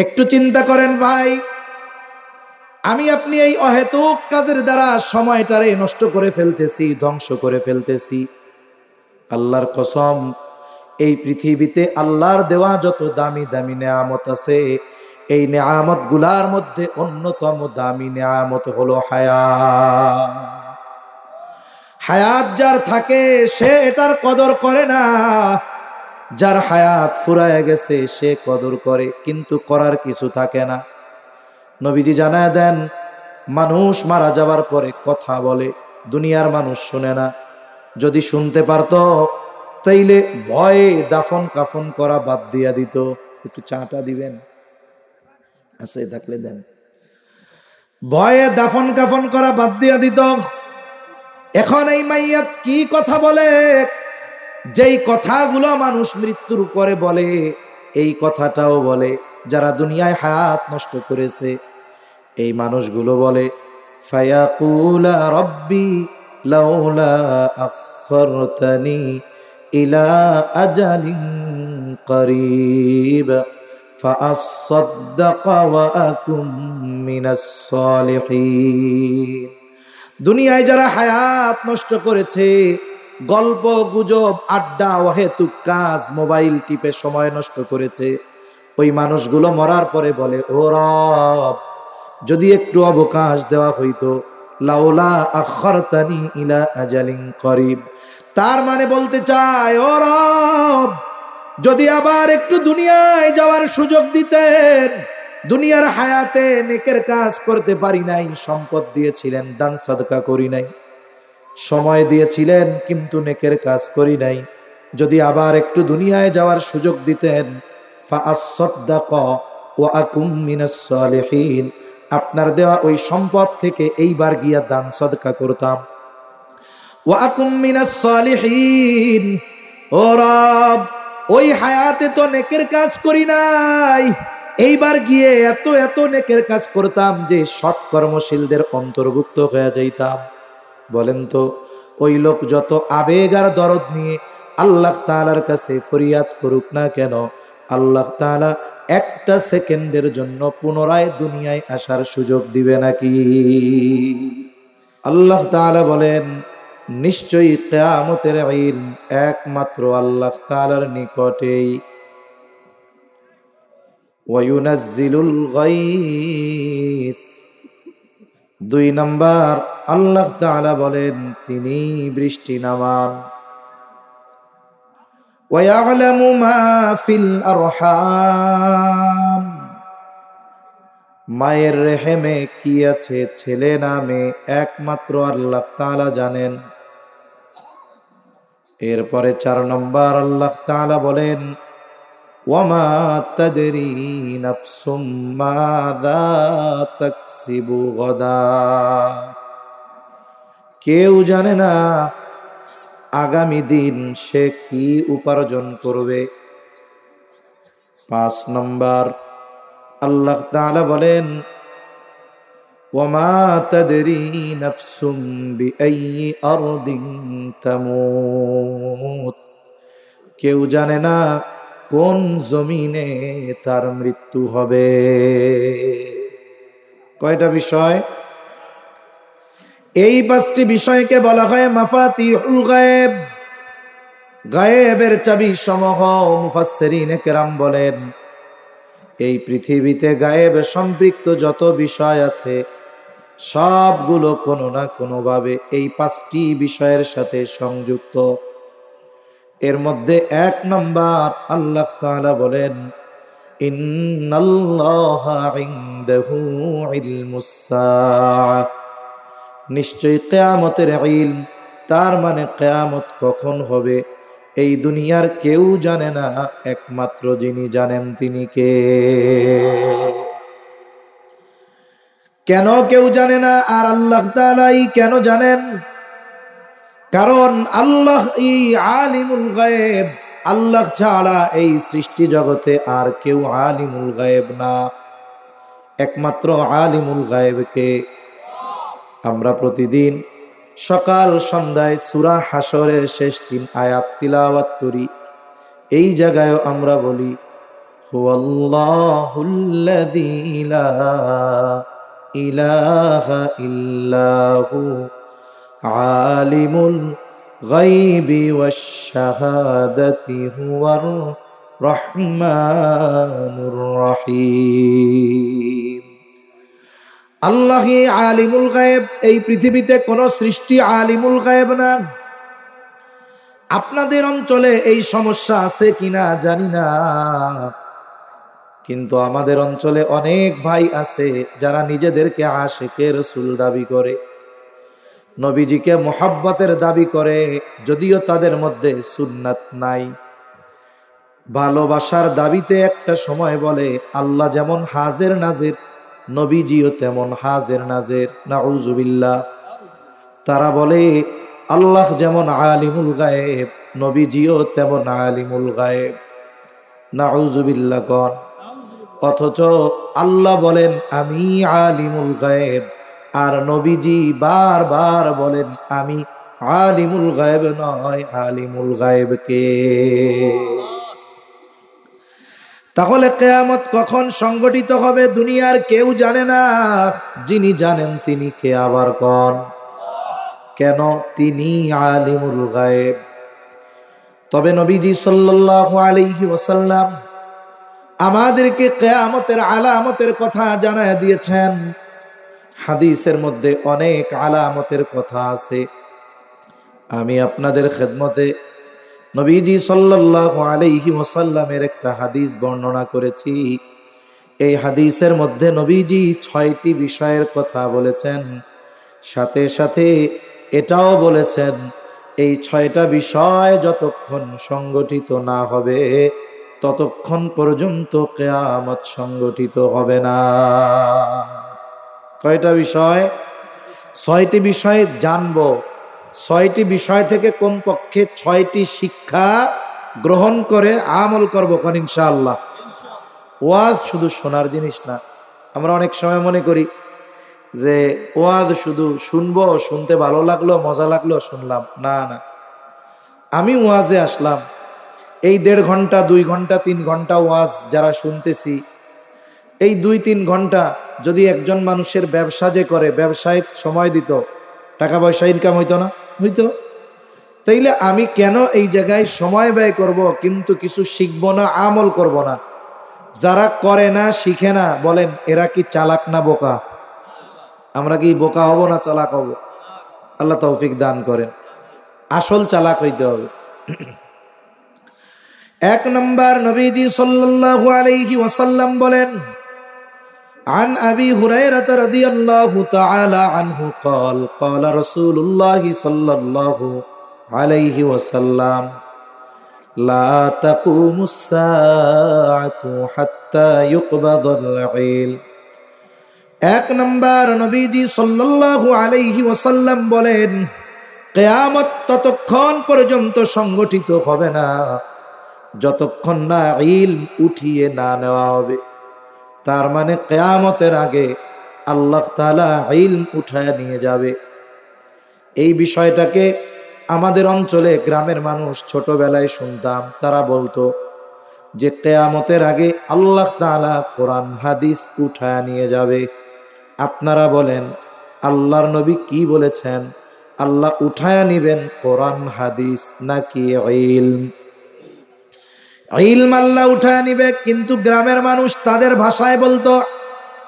একটু চিন্তা করেন ভাই, আমি আপনি এই অহেতুক কাজের দ্বারা সময়টারে নষ্ট করে ফেলতেছি, ধ্বংস করে ফেলতেছি। আল্লাহর কসম, এই পৃথিবীতে আল্লাহর দেওয়া যত দামি দামি নেয়ামত আছে, এই নেয়ামত গুলার মধ্যে অন্যতম দামি নেয়ামত হলো হায়াত। হায়াত যার থাকে সে এটার কদর করে না, যার হায়াত ফুরায় গেছে সে কদর করে, কিন্তু করার কিছু থাকে না। নবীজি জানায় দেন, মানুষ মারা যাবার পরে কথা বলে, দুনিয়ার মানুষ শুনে না। যদি শুনতে পারতো তাইলে ভয়ে দাফন কাফন করা বাদ দিয়া দিত। একটু চাটা দিবেন, আছে থাকলে দেন। ভয়ে দাফন কাফন করা বাদ দিয়া দিত। এখন এই মাইয়াত কি কথা বলে, যেই কথাগুলো মানুষ মৃত্যুর পরে বলে, এই কথাটাও বলে যারা দুনিয়ায় হায়াত নষ্ট করেছে। এই মানুষগুলো বলে, ফায়াকুলা রব্বি লাউলা আখরতানি ইলা আজালিন করিব ফাআসাদদাকা ওয়া আকুম মিনাস সালিহিন। দুনিয়ায় যারা হায়াত নষ্ট করেছে, গল্প গুজব আড্ডা অহেতুক কাজ মোবাইল টিপে সময় নষ্ট করেছে, ওই মানুষগুলো মরার পরে বলে, ও রব, যদি একটু অবকাশ দেওয়া হইতো, লাউলা আখরতানি ইলা আজালিন করিব। তার মানে বলতে চায়, ও রব, যদি আবার একটু দুনিয়ায় যাওয়ার সুযোগ দিতেন। দুনিয়ার হায়াতে নেকের কাজ করতে পারি নাই, সম্পদ দিয়েছিলেন দান সাদকা করি নাই, সময় দিয়েছিলেন কিন্তু নেকের কাজ করি নাই। যদি আবার একটু দুনিয়ায় যাওয়ার সুযোগ দিতেন, ফাআসাদদাকা ওয়া আকুম মিনাস সালিহিন, আপনার দেওয়া ওই সম্পদ থেকে এইবার গিয়া দান সাদকা করতাম। ওয়া আকুম মিনাস সালিহিন, ও রব, ওই হায়াতে তো নেকের কাজ করি নাই, এইবার গিয়ে এত এত নেকের কাজ করতাম যে সৎকর্মশীলদের অন্তর্ভুক্ত হয়ে যাইতাম। বলেন তো, ওই লোক যত আবেগ আর দরদ নিয়ে আল্লাহ তাআলার কাছে ফরিয়াদ করুক না কেন, আল্লাহ তাআলা একটা সেকেন্ডের জন্য পুনরায় দুনিয়ায় আসার সুযোগ দিবে নাকি? আল্লাহ তাআলা বলেন, নিশ্চয়ই কিয়ামতের ইলম একমাত্র আল্লাহ তাআলার নিকটেই। ওয়ায়ুনাজ্জিলুল গায়থ, 2 নাম্বার, আল্লাহ তাআলা বলেন তিনি বৃষ্টি নামান। ওয়ায়ালামু মা ফিল আরহাম, মায়ের রেহেমে কি আছে ছেলে নামে একমাত্র আল্লাহ তাআলা জানেন। এরপরে 4 নম্বর আল্লাহ তাআলা বলেন, ওয়ামা তাদরি নাফসুম মাযা তাকসিবু গাদা, কেউ জানে না আগামী দিন সে কি উপার্জন করবে। 5 নম্বর আল্লাহ তাআলা বলেন, ওয়ামা তাদরি নাফসুম বিআইয়ি আরদিন তামুত, কেউ জানে না কোন জমিনে তার মৃত্যু হবে। কয়টা বিষয়? এই 5টি বিষয়কে বলা হয় মাফাতিহুল গায়েব, গায়েবের চাবি সমূহ। মুফাসসিরিনে কেরাম বলেন, এই পৃথিবীতে গায়েব সম্পৃক্ত যত বিষয় আছে সবগুলো কোনো না কোনোভাবে এই 5টি বিষয়ের সাথে সংযুক্ত। এর মধ্যে 1 নম্বর আল্লাহ তাআলা বলেন, ইন্নাল্লাহা ইনদাহু ইলমুস সাআহ, নিশ্চয়ই কিয়ামতের ইলম, তার মানে কিয়ামত কখন হবে এই দুনিয়ার কেউ জানে না, একমাত্র যিনি জানেন তিনি কে। কেন কেউ জানে না আর আল্লাহ তাআলাই কেন জানেন? কারণ আল্লাহ আলিমুল গায়েব, আল্লাহ ছাড়া এই সৃষ্টি জগতে আর কেউ আলিমুল গায়েব না, একমাত্র আলিমুল গায়েবকে আমরা প্রতিদিন সকাল সন্ধ্যায় সূরা হাসরের শেষ 3 আয়াত তিলাওয়াত করি। এই জায়গায়ও আমরা বলি, হুয়াল্লাহুল্লাযী লা ইলাহা ইল্লা হু আলিমুল গায়বি ওয়াশ শাহাদাতি হুয়ার রহমানুর রহিম। আল্লাহই আলিমুল গায়েব। এই পৃথিবীতে কোন সৃষ্টি আলিমুল গায়েব না। আপনাদের অঞ্চলে এই সমস্যা আছে কিনা জানি না, কিন্তু আমাদের অঞ্চলে অনেক ভাই আছে যারা নিজেদেরকে আশিকে রাসূল দাবি করে, নবীজিকে মুহাব্বতের দাবি করে, যদিও তাদের মধ্যে সুন্নাত নাই। ভালোবাসার দাবিতে একটা সময় বলে আল্লাহ যেমন হাজির নাজির, নবীজিও তেমন হাজির নাজির। নাউজুবিল্লাহ। তারা বলে আল্লাহ যেমন আলিমুল গায়েব, নবীজিও তেমন আলিমুল গায়েব। নাউজুবিল্লাহ গণ। অথচ আল্লাহ বলেন আমি আলিমুল গায়েব, আর নবীজি বারবার বলেন আমি আলিমুল গায়েব নয়, আলিমুল গায়েব কে? তাহলে কিয়ামত কখন সংগঠিত হবে দুনিয়ার কেউ জানে না। যিনি জানেন তিনি কে আবার কোন? কেন? তিনি আলিমুল গায়েব। তবে নবীজি সাল্লাল্লাহু আলাইহি ওয়াসাল্লাম আমাদেরকে কিয়ামতের আলামতের কথা জানায় দিয়েছেন। হাদিসের মধ্যে অনেক আলামতের কথা আছে। আমি আপনাদের খেদমতে নবীজি সাল্লাল্লাহু আলাইহি ওয়াসাল্লামের একটা হাদিস বর্ণনা করেছি। এই হাদিসের মধ্যে নবীজি 6টি বিষয়ের কথা বলেছেন, সাথে সাথে এটাও বলেছেন এই 6টা বিষয় যতক্ষণ সংগঠিত না হবে ততক্ষণ পর্যন্ত কিয়ামত সংগঠিত হবে না। কয়টা বিষয়? 6টি বিষয় জানবো। 6টি বিষয় থেকে কমপক্ষে 6টি শিক্ষা গ্রহণ করে আমল করবো কোন ইনশাআল্লাহ। ওয়াজ শুধু শোনার জিনিস না। আমরা অনেক সময় মনে করি যে ওয়াজ শুধু শুনবো, শুনতে ভালো লাগলো, মজা লাগলো, শুনলাম। না না, আমি ওয়াজে আসলাম, এই 1.5 ঘন্টা 2 ঘন্টা 3 ঘন্টা ওয়াজ যারা শুনতেছি, এই 2-3 ঘন্টা যদি একজন মানুষের ব্যবসা যে করে, ব্যবসায় সময় দিত, টাকা পয়সা ইনকাম হইতো না? হইতো। তাইলে আমি কেন এই জায়গায় সময় ব্যয় করব কিন্তু কিছু শিখবো না, আমল করব না? যারা করে না, শিখে না, বলেন এরা কি চালাক না বোকা? আমরা কি বোকা হব না চালাক হব? আল্লাহ তৌফিক দান করেন। আসল চালাক হইতে হবে। 1 নম্বর, নবীজি সাল্লাল্লাহু আলাইহি ওয়াসাল্লাম বলেন, عن أبي هريرة رضي الله تعالى عنه قال قال رسول الله صلى الله عليه وسلم لا تقوم الساعة حتى يقبض العلم। 1 নম্বর, নবীজি সাল্লাল্লাহু আলাইহি ওয়াসাল্লাম বলেন কিয়ামত ততক্ষণ পর্যন্ত সংগঠিত হবে না যতক্ষণ না ইলম উঠিয়ে না নেওয়া হবে। তার মানে কিয়ামতের আগে আল্লাহ তাআলা ইলম উঠায় নিয়ে যাবে। এই বিষয়টাকে আমাদের অঞ্চলে গ্রামের মানুষ ছোটবেলায় শুনতাম, তারা বলতো যে কিয়ামতের আগে আল্লাহ তাআলা কোরআন হাদিস উঠায় নিয়ে যাবে। আপনারা বলেন আল্লাহর নবী কি বলেছেন? আল্লাহ উঠায় নিবেন কোরআন হাদিস নাকি ইলম? ইলম আল্লাহ উঠায় নিবে, কিন্তু গ্রামের মানুষ তাদের ভাষায় বলতো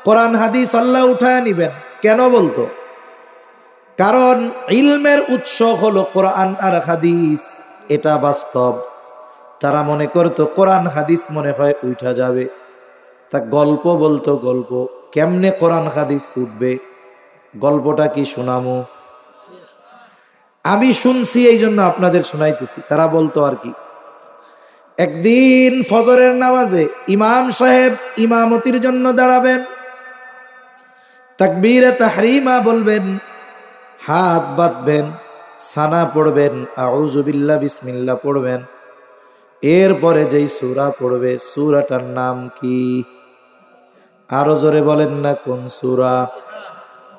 কোরআন হাদিস আল্লাহ উঠায় নিবেন। কেন বলতো? কারণ ইলমের উৎস হলো কোরআন আর হাদিস, এটা বাস্তব। তারা মনে করতো কোরআন হাদিস মনে হয় উঠা যাবে, তা গল্প বলতো। গল্প কেমনে কোরআন হাদিস উঠবে? গল্পটা কি শোনামো? আমি শুনছি এই জন্য আপনাদের শোনাইতেছি। তারা বলতো আর কি, একদিন ফজরের নামাজে ইমাম সাহেব ইমামতির জন্য দাঁড়াবেন, তাকবীরে তাহরিমা বলবেন, হাত বাঁধবেন, সানা পড়বেন, আউযু বিল্লাহ বিসমিল্লাহ পড়বেন। এরপরে যেই সূরা পড়বে সূরাটার নাম কি? আরো জোরে বলেন না কোন সূরা?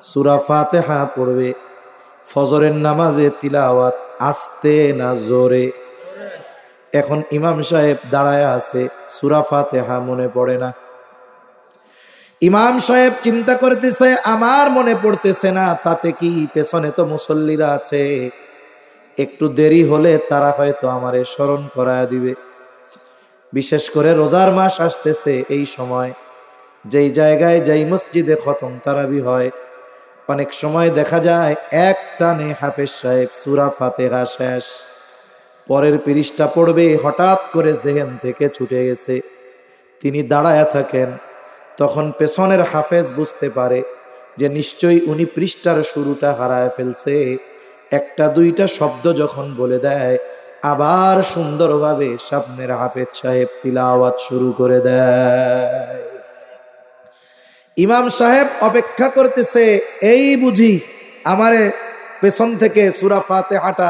সূরা ফাতিহা পড়বে। ফজরের নামাজে তিলাওয়াত আস্তে না জোরে? এখন ইমাম সাহেব দাঁড়ায় আছে, সূরা ফাতিহা মনে পড়ে না। ইমাম সাহেব চিন্তা করতেছে আমার মনে পড়তেছে না, তাতে কি, পেছনে তো মুসল্লিরা আছে, একটু দেরি হলে তারা হয়তো আমারে স্মরণ করায় দিবে। বিশেষ করে রোজার মাস আসতেছে, এই সময় যেই জায়গায় যেই মসজিদে খতম তারাবি হয়, অনেক সময় দেখা যায় এক টানে হাফেজ সাহেব সূরা ফাতিহা শেষ, পরের পৃষ্ঠা পড়বে, হঠাৎ করে জেহেন থেকে ছুটে গেছে, তিনি দাঁড়ায় থাকেন। তখন পেছনের হাফেজ বুঝতে পারে যে নিশ্চয়ই উনি পৃষ্ঠার শুরুটা হারায় ফেলছে। একটা দুইটা শব্দ যখন বলে দেয়, আবার সুন্দরভাবে সামনের হাফেজ সাহেব তিলাওয়াত শুরু করে দেয়। ইমাম সাহেব অপেক্ষা করতেছে, এই বুঝি আমারে পেছন থেকে সূরা ফাতিহাটা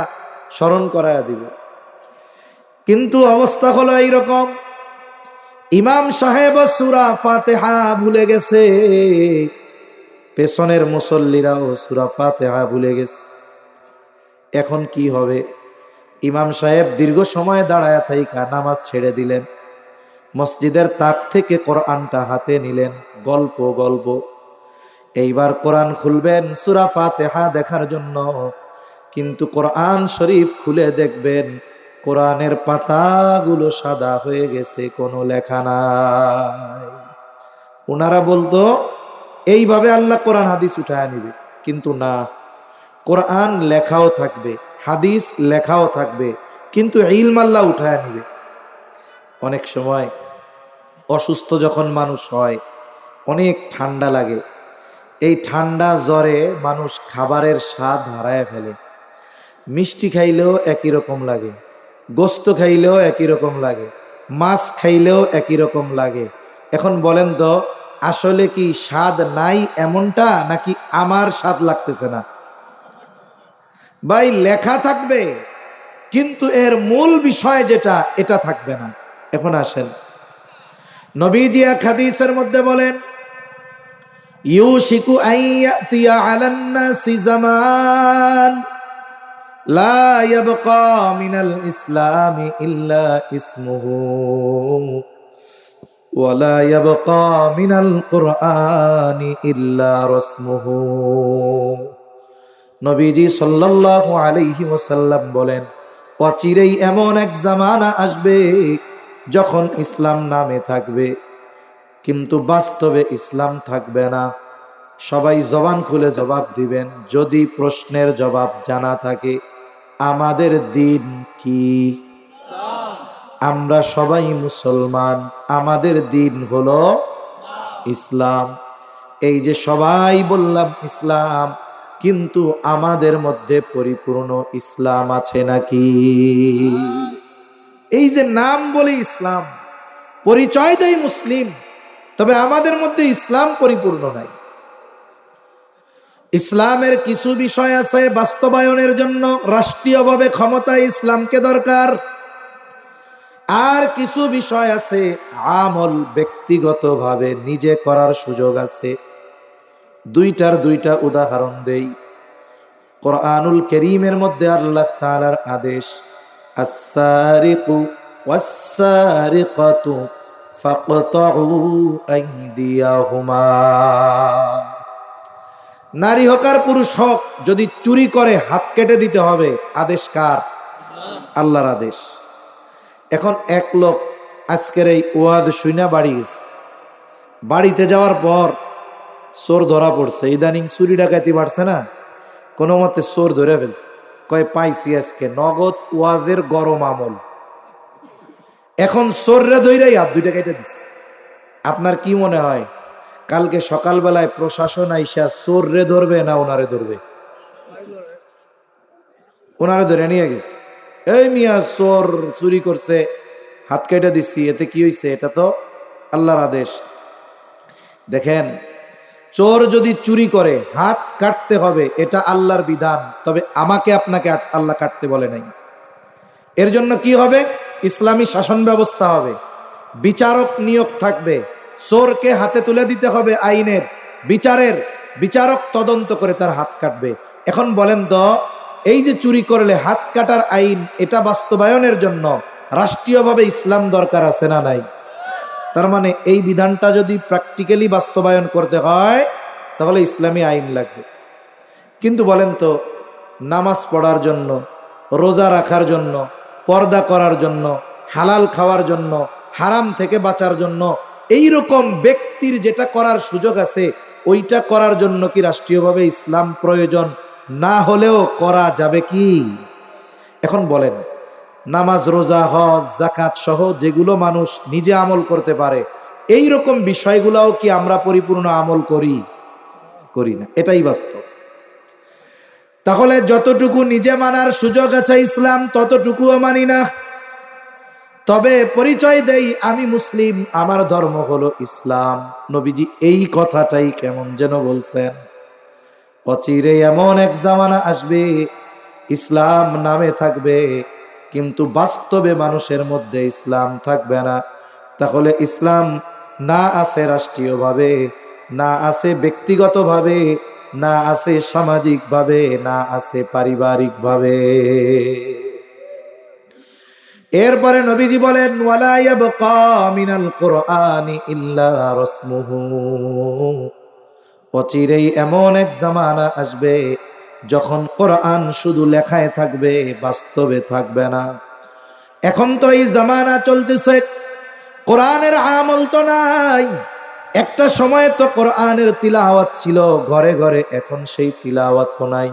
স্মরণ করায়া দিবে। কিন্তু অবস্থা হলো এইরকম, ইমাম সাহেব সূরা ফাতিহা ভুলে গেছে, পেছনের মুসল্লিরাও সূরা ফাতিহা ভুলে গেছে। এখন কি হবে? ইমাম সাহেব দীর্ঘ সময় দাঁড়ায় থাইকা নামাজ ছেড়ে দিলেন, মসজিদের তাক থেকে কোরআনটা হাতে নিলেন, গল্প গল্প। এইবার কোরআন খুলবেন সূরা ফাতিহা দেখার জন্য, কিন্তু কোরআন শরীফ খুলে দেখবেন কোরআনের পাতাগুলো সাদা হয়ে গেছে, কোনো লেখা নাই। ওনারা বলতো এইভাবে আল্লাহ কোরআন হাদিস উঠায় নিবে, কিন্তু না, কোরআন লেখাও থাকবে, হাদিস লেখাও থাকবে, কিন্তু ইলম আল্লাহ উঠায় নিবে। অনেক সময় অসুস্থ যখন মানুষ হয়, অনেক ঠান্ডা লাগে, এই ঠান্ডা জ্বরে মানুষ খাবারের স্বাদ হারায় ফেলে। মিষ্টি খাইলেও একই রকম লাগে, গোস্ত খাইলেও একই রকম লাগে, মাছ খাইলেও একই রকম লাগে। এখন বলেন তো, আসলে কি স্বাদ নাই এমনটা, নাকি আমার স্বাদ লাগতেছে না? ভাই, লেখা থাকবে কিন্তু এর মূল বিষয় যেটা, এটা থাকবে না। এখন আসেন, নবীজি এক হাদিসের মধ্যে বলেন, ইউশিকু আইয়াতিয়া আলান নাসি জামান লা ইয়াবকা মিনাল ইসলামি ইল্লা ইসমুহু ওয়া লা ইয়াবকা মিনাল কুরআনি ইল্লা রাসমুহু। নবীজি সাল্লাল্লাহু আলাইহি ওয়াসাল্লাম বলেন, অচিরেই এমন এক জামানা আসবে যখন ইসলাম নামে থাকবে কিন্তু বাস্তবে ইসলাম থাকবে না। সবাই জবান খুলে জবাব দিবেন, যদি প্রশ্নের জবাব জানা থাকে, আমাদের দিন কি? আমরা সবাই মুসলমান, আমাদের দিন হলো ইসলাম। এই যে সবাই বললাম ইসলাম, কিন্তু আমাদের মধ্যে পরিপূর্ণ ইসলাম আছে নাকি? এই যে নাম বলি ইসলাম, পরিচয় দেয় মুসলিম, তবে আমাদের মধ্যে ইসলাম পরিপূর্ণ নাই। ইসলামের কিছু বিষয় আছে বাস্তবায়নের জন্য রাষ্ট্রীয়ভাবে ক্ষমতায় ইসলামকে দরকার, আর কিছু বিষয় আছে আমল ব্যক্তিগতভাবে নিজে করার সুযোগ আছে। দুইটার দুইটা উদাহরণ দেই। কোরআনুল কারীমের মধ্যে আল্লাহ তাআলার আদেশ, আস-সারিকু ওয়াস-সারিকাতু ফাকতাউ আইদিয়াহুমা। নারী হোক আর পুরুষ হোক, যদি চুরি করে হাত কেটে দিতে হবে। আদেশ কার? আল্লাহর আদেশ। এখন এক লোক আজকের এই ওয়াজ শুইনা বাড়ি গেছে, বাড়িতে যাওয়ার পর চোর ধরা পড়ছে। ইদানিং চুরি ডাকাতি বাড়ছে না, কোনো মতে চোর ধরে ফেলছে, কয় পাইছি আজকে নগদ ওয়াজের গরম আমল। এখন চোররে ধইরাই হাত দুইটা কেটে দিচ্ছে। আপনার কি মনে হয় কালকে সকালবেলায় প্রশাসন আইসা চোররে ধরবে না ওনারে ধরবে? ওনারে ধরে নিয়ে গেছে, এই মিয়া চোর চুরি করছে, হাত কেটে দিচ্ছি, এতে কি হয়েছে? এটা তো আল্লাহর আদেশ। দেখেন, চোর যদি চুরি করে হাত কাটতে হবে, এটা আল্লাহর বিধান, তবে আমাকে আপনাকে আল্লাহ কাটতে বলে নাই। এর জন্য কি হবে? ইসলামী শাসন ব্যবস্থা হবে, বিচারক নিয়োগ থাকবে, চোরকে হাতে তুলে দিতে হবে আইনের বিচারের, বিচারক তদন্ত করে তার হাত কাটবে। এখন বলেন তো, এই যে চুরি করলে হাত কাটার আইন, এটা বাস্তবায়নের জন্য রাষ্ট্রীয়ভাবে ইসলাম দরকার আছে না নাই? তার মানে এই বিধানটা যদি প্র্যাকটিক্যালি বাস্তবায়ন করতে হয় তাহলে ইসলামী আইন লাগবে। কিন্তু বলেন তো, নামাজ পড়ার জন্য, রোজা রাখার জন্য, পর্দা করার জন্য, হালাল খাওয়ার জন্য, হারাম থেকে বাঁচার জন্য এই রকম ব্যক্তির যেটা করার সুযোগ আছে ওইটা করার জন্য কি রাষ্ট্রীয়ভাবে ইসলাম প্রয়োজন না হলেও করা যাবে কি? এখন বলেন, নামাজ, রোজা, হজ, যাকাত সহ যেগুলো মানুষ নিজে আমল করতে পারে এই রকম বিষয়গুলোও কি আমরা পরিপূর্ণ আমল করি না? এটাই বাস্তব। তাহলে যতটুকু নিজে মানার সুযোগ আছে ইসলাম ততটুকুও মানি না। তবে পরিচয় দেই আমি মুসলিম, আমার ধর্ম হলো ইসলাম। নবীজি এই কথাটাই কেমন যেন বলছেন, অচিরে এমন এক জামানা আসবে ইসলাম নামে থাকবে কিন্তু বাস্তবে মানুষের মধ্যে ইসলাম থাকবে না। তাহলে ইসলাম না আছে রাষ্ট্রীয়ভাবে, না আছে ব্যক্তিগতভাবে, না আছে সামাজিকভাবে, না আছে পারিবারিকভাবে। এরপরে নবীজি বলেন, ওয়ালা ইয়াবকা মিনাল কুরআনি ইল্লা রাসমুহু, অচিরেই এমন এক জামানা আসবে যখন কোরআন শুধু লেখায় থাকবে, বাস্তবে থাকবে না। এখন তো এই জামানা চলতেছে, কোরআনের আমল তো নাই। একটা সময় তো কোরআনের তিলাওয়াত ছিল ঘরে ঘরে, এখন সেই তিলাওয়াত নাই।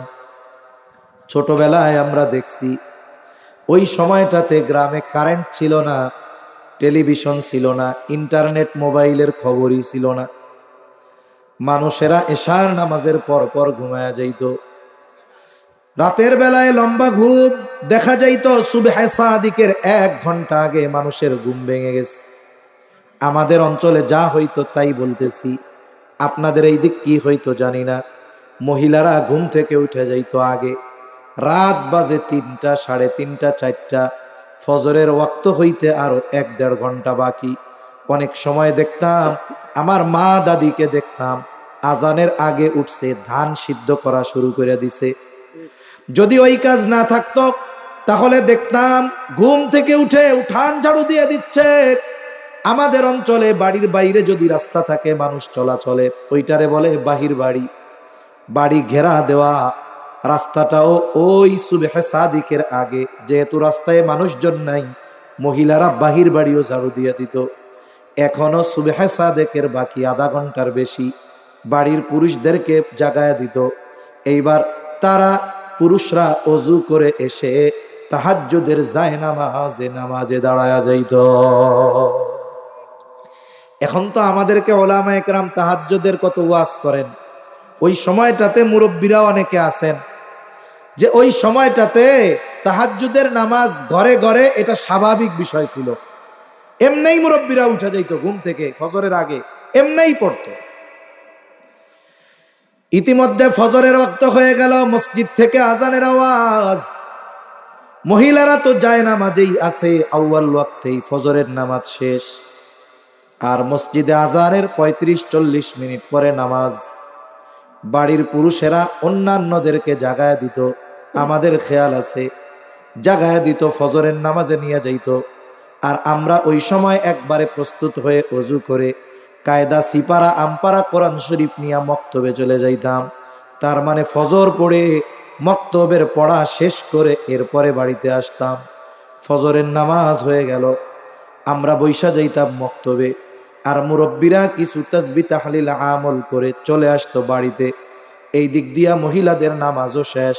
ছোটবেলায় আমরা দেখছি ওই সময়টাতে গ্রামে কারেন্ট ছিল না, টেলিভিশন ছিল না, ইন্টারনেট মোবাইলের খবরই ছিল না। মানুষেরা এশার নামাজের পর পর ঘুমায়া যাইত। রাতের বেলায় লম্বা ঘুম দেখা যাইত, সুবহে সাদিকের 1 ঘন্টা আগে মানুষের ঘুম ভেঙে গেছে। আমাদের অঞ্চলে যা হইতো তাই বলতেছি, আপনাদের এই দিক কি হইতো জানি না। মহিলারা ঘুম থেকে উঠে যাইতো আগে, রাত বাজে 3টা, 3:30, 4টা, ফজরের ওয়াক্ত হইতে আরো 1-1.5 ঘন্টা বাকি। অনেক সময় দেখতাম আমার মা দাদিকে দেখতাম আজানের আগে উঠছে, ধান সিদ্ধ করা শুরু করে দিছে। যদি ওই কাজ না থাকতো তাহলে দেখতাম ঘুম থেকে উঠে উঠান ঝাড়ু দিয়ে দিচ্ছে। আমাদের অঞ্চলে বাড়ির বাইরে যদি রাস্তা থাকে মানুষ চলাচলে, ওইটারে বলে বাহির বাড়ি। বাড়ি ঘেরা দেওয়া, রাস্তাটাও ওই সুবহে সাদিকের আগে, যেহেতু রাস্তায় মানুষজন নাই, মহিলারা বাহির বাড়িও ঝাড়ু দিয়ে দিত। এখনো সুবহে সাদিকের বাকি আধা ঘন্টার বেশি, বাড়ির পুরুষদেরকে জাগায়া দিত। এইবার তারা পুরুষরা অজু করে এসে তাহাজ্জুদের নামাজে দাঁড়ায়া যাইত। এখন তো আমাদেরকে ওলামা একরাম তাহাজ্জুদের কত ওয়াজ করেন। ওই সময়টাতে মুরব্বীরা অনেকে আছেন যে ওই সময়টাতে তাহাজ্জুদের নামাজ ঘরে ঘরে এটা স্বাভাবিক বিষয় ছিল। এমনেই মুরব্বীরা উঠে যাইত ঘুম থেকে ফজরের আগে, এমনেই পড়তো। ইতিমধ্যে ফজরের ওয়াক্ত হয়ে গেল, মসজিদ থেকে আজানের আওয়াজ। মহিলারা তো যায় নামাজেই আছে, আউয়াল ওয়াক্তেই ফজরের নামাজ শেষ। আর মসজিদে আজানের 35-40 মিনিট পরে নামাজ। বাড়ির পুরুষেরা অন্যান্যদেরকে জাগায়া দিত, আমাদের খেয়াল আছে, জাগায়া দিত, ফজরের নামাজে নিয়ে যাইত। আর আমরা ওই সময় একবারে প্রস্তুত হয়ে ওযু করে কায়দা সিপারা আমপারা কোরআন শরীফ নিয়ে মক্তবে চলে যাইতাম। তার মানে ফজর পড়ে মক্তবের পড়া শেষ করে এরপরে বাড়িতে আসতাম। ফজরের নামাজ হয়ে গেল, আমরা বৈশা যাইতাম মক্তবে। আর মুরব্বীরা কিছু তাসবিহ তাহলিল আমল করে চলে আসতো বাড়িতে। এই দিক দিয়া মহিলাদের নামাজও শেষ,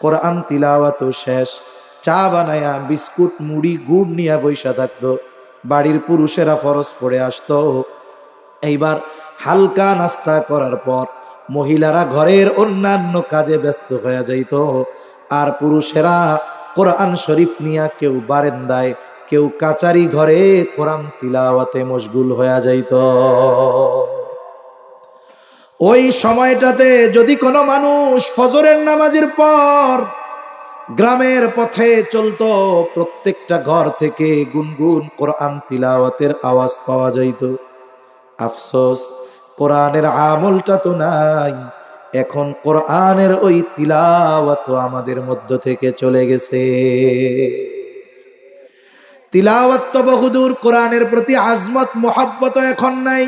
কোরআন তিলাওয়াতও শেষ, চা বানায়া বিস্কুট মুড়ি গুড় নিয়ে বৈশা থাকতো। বাড়ির পুরুষেরা ফরজ পড়ে আসতো। এইবার হালকা নাস্তা করার পর মহিলারা ঘরের অন্যান্য কাজে ব্যস্ত হয়ে যাইত। আর পুরুষেরা কোরআন শরীফ নিয়ে কেউ বারান্দায়, কেউ কাচারি ঘরে কোরআন তিলাওয়াতে মশগুল হয়ে যাইত। ওই সময়টাতে যদি কোনো মানুষ ফজরের নামাজের পর গ্রামের পথে চলতো, প্রত্যেকটা ঘর থেকে গুনগুন কোরআন তিলাওয়াতের আওয়াজ পাওয়া যাইত। আফসোস, কোরআনের আমলটা তো নাই। এখন কোরআনের ওই তিলাওয়াত আমাদের মধ্য থেকে চলে গেছে। তিলাওয়াত তো বহুদূর, কোরআনের প্রতি আজমত মোহাব্বত এখন নাই।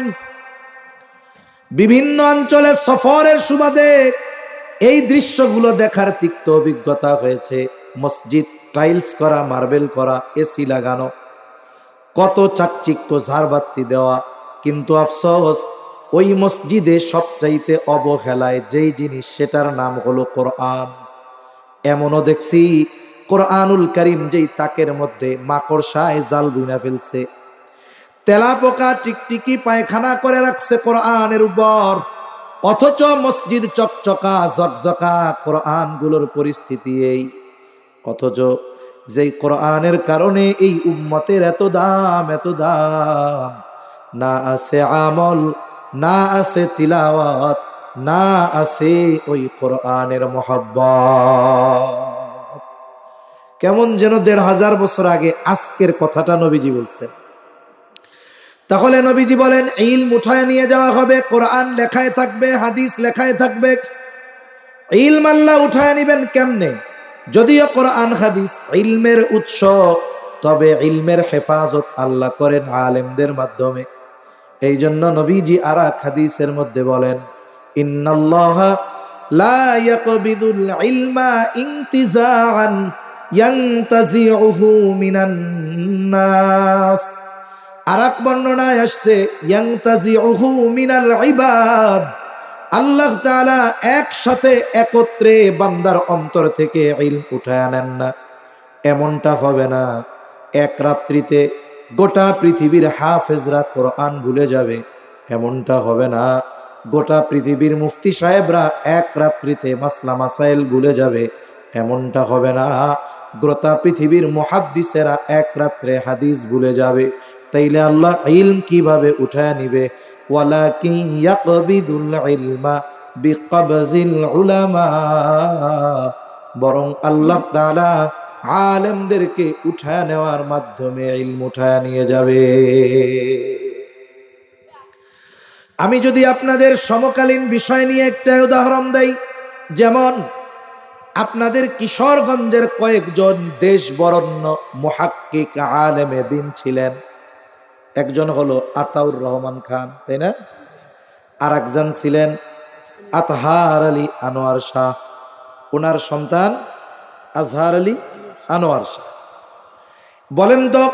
বিভিন্ন অঞ্চলে সফরের সুবাদে এই দৃশ্যগুলো দেখার তিক্ত অভিজ্ঞতা হয়েছে। মসজিদ টাইলস করা, মার্বেল করা, এসি লাগানো, কত চাকচিক্য, ঝাড়বাতি দেওয়া, কিন্তু আফসোস ওই মসজিদে সবচাইতে অবহেলায় যেই জিনিস সেটার নাম হলো কোরআন। এমনও দেখছি কোরআনুল কারীম যেই তাকের মধ্যে মাকড়সায় জাল বুনা ফেলছে, তেলাপোকা টিকটিকি পায়খানা করে রাখছে কোরআনের উপর, অথচ মসজিদ চকচকা ঝকঝকা, কোরআনগুলোর পরিস্থিতি এই। অথচ যেই কোরআনের কারণে এই উম্মতের এত দাম, এত দাম, না আছে আমল, না আছে তিলাওয়াত, না আছে ওই কোরআনের মোহাব্বত। কেমন যেন 1500 বছর আগে আজকের কথাটা নবীজি বলছেন। তাহলে নবীজি বলেন ইলম উঠায় নিয়ে যাওয়া হবে, কোরআন লেখায় থাকবে, হাদিস লেখায় থাকবে। ইলম আল্লাহ উঠায় নিবেন কেমনে? যদিও কোরআন হাদিস ইলমের উৎস, তবে ইলমের হেফাজত আল্লাহ করেন আলেমদের মাধ্যমে। এই জন্য নবীজি আরেক হাদিসের মধ্যে বলেন, ইন্নাল্লাহা লা ইয়াকবিদুল ইলমা ইনতিজাআন ইয়ানতাজিউহু মিনান নাস। আরেক বর্ণনায় আসছে ইয়ানতাজিউহু মিনাল ইবাদ। আল্লাহ তাআলা একসাথে একত্রে বান্দার অন্তর থেকে ইলম উঠায় নেন না। এমনটা হবে না এক রাত্রিতে গোটা পৃথিবীর হাফেজরা কোরআন ভুলে যাবে, এমনটা হবে না গোটা পৃথিবীর মুফতি সাহেবরা এক রাত্রিতে মাসলা মাসাইল ভুলে যাবে, এমনটা হবে না গোটা পৃথিবীর মুহাদ্দিসেরা এক রাত্রে হাদিস ভুলে যাবে। তাইলে আল্লাহ ইলম কিভাবে উঠায় নিবে? ওয়ালাকিন ইয়াকবিদুল ইলমা বিকবজিল উলামা। বরং আল্লাহ তাআলা আলেমদেরকে উঠায় নেওয়ার মাধ্যমে ইলম উঠায় নিয়ে যাবে। আমি যদি আপনাদের সমকালীন বিষয় নিয়ে একটা উদাহরণ দেই, যেমন আপনাদের কিশোরগঞ্জের কয়েকজন দেশ বরণ্য মুহাক্কিক আলেমে দিন ছিলেন। একজন হলো আতাউর রহমান খান, তাই না? আর একজন ছিলেন আতহার আলী আনোয়ার শাহ, ওনার সন্তান আজহার আলী আনোয়ার শাহ। বলেন তো,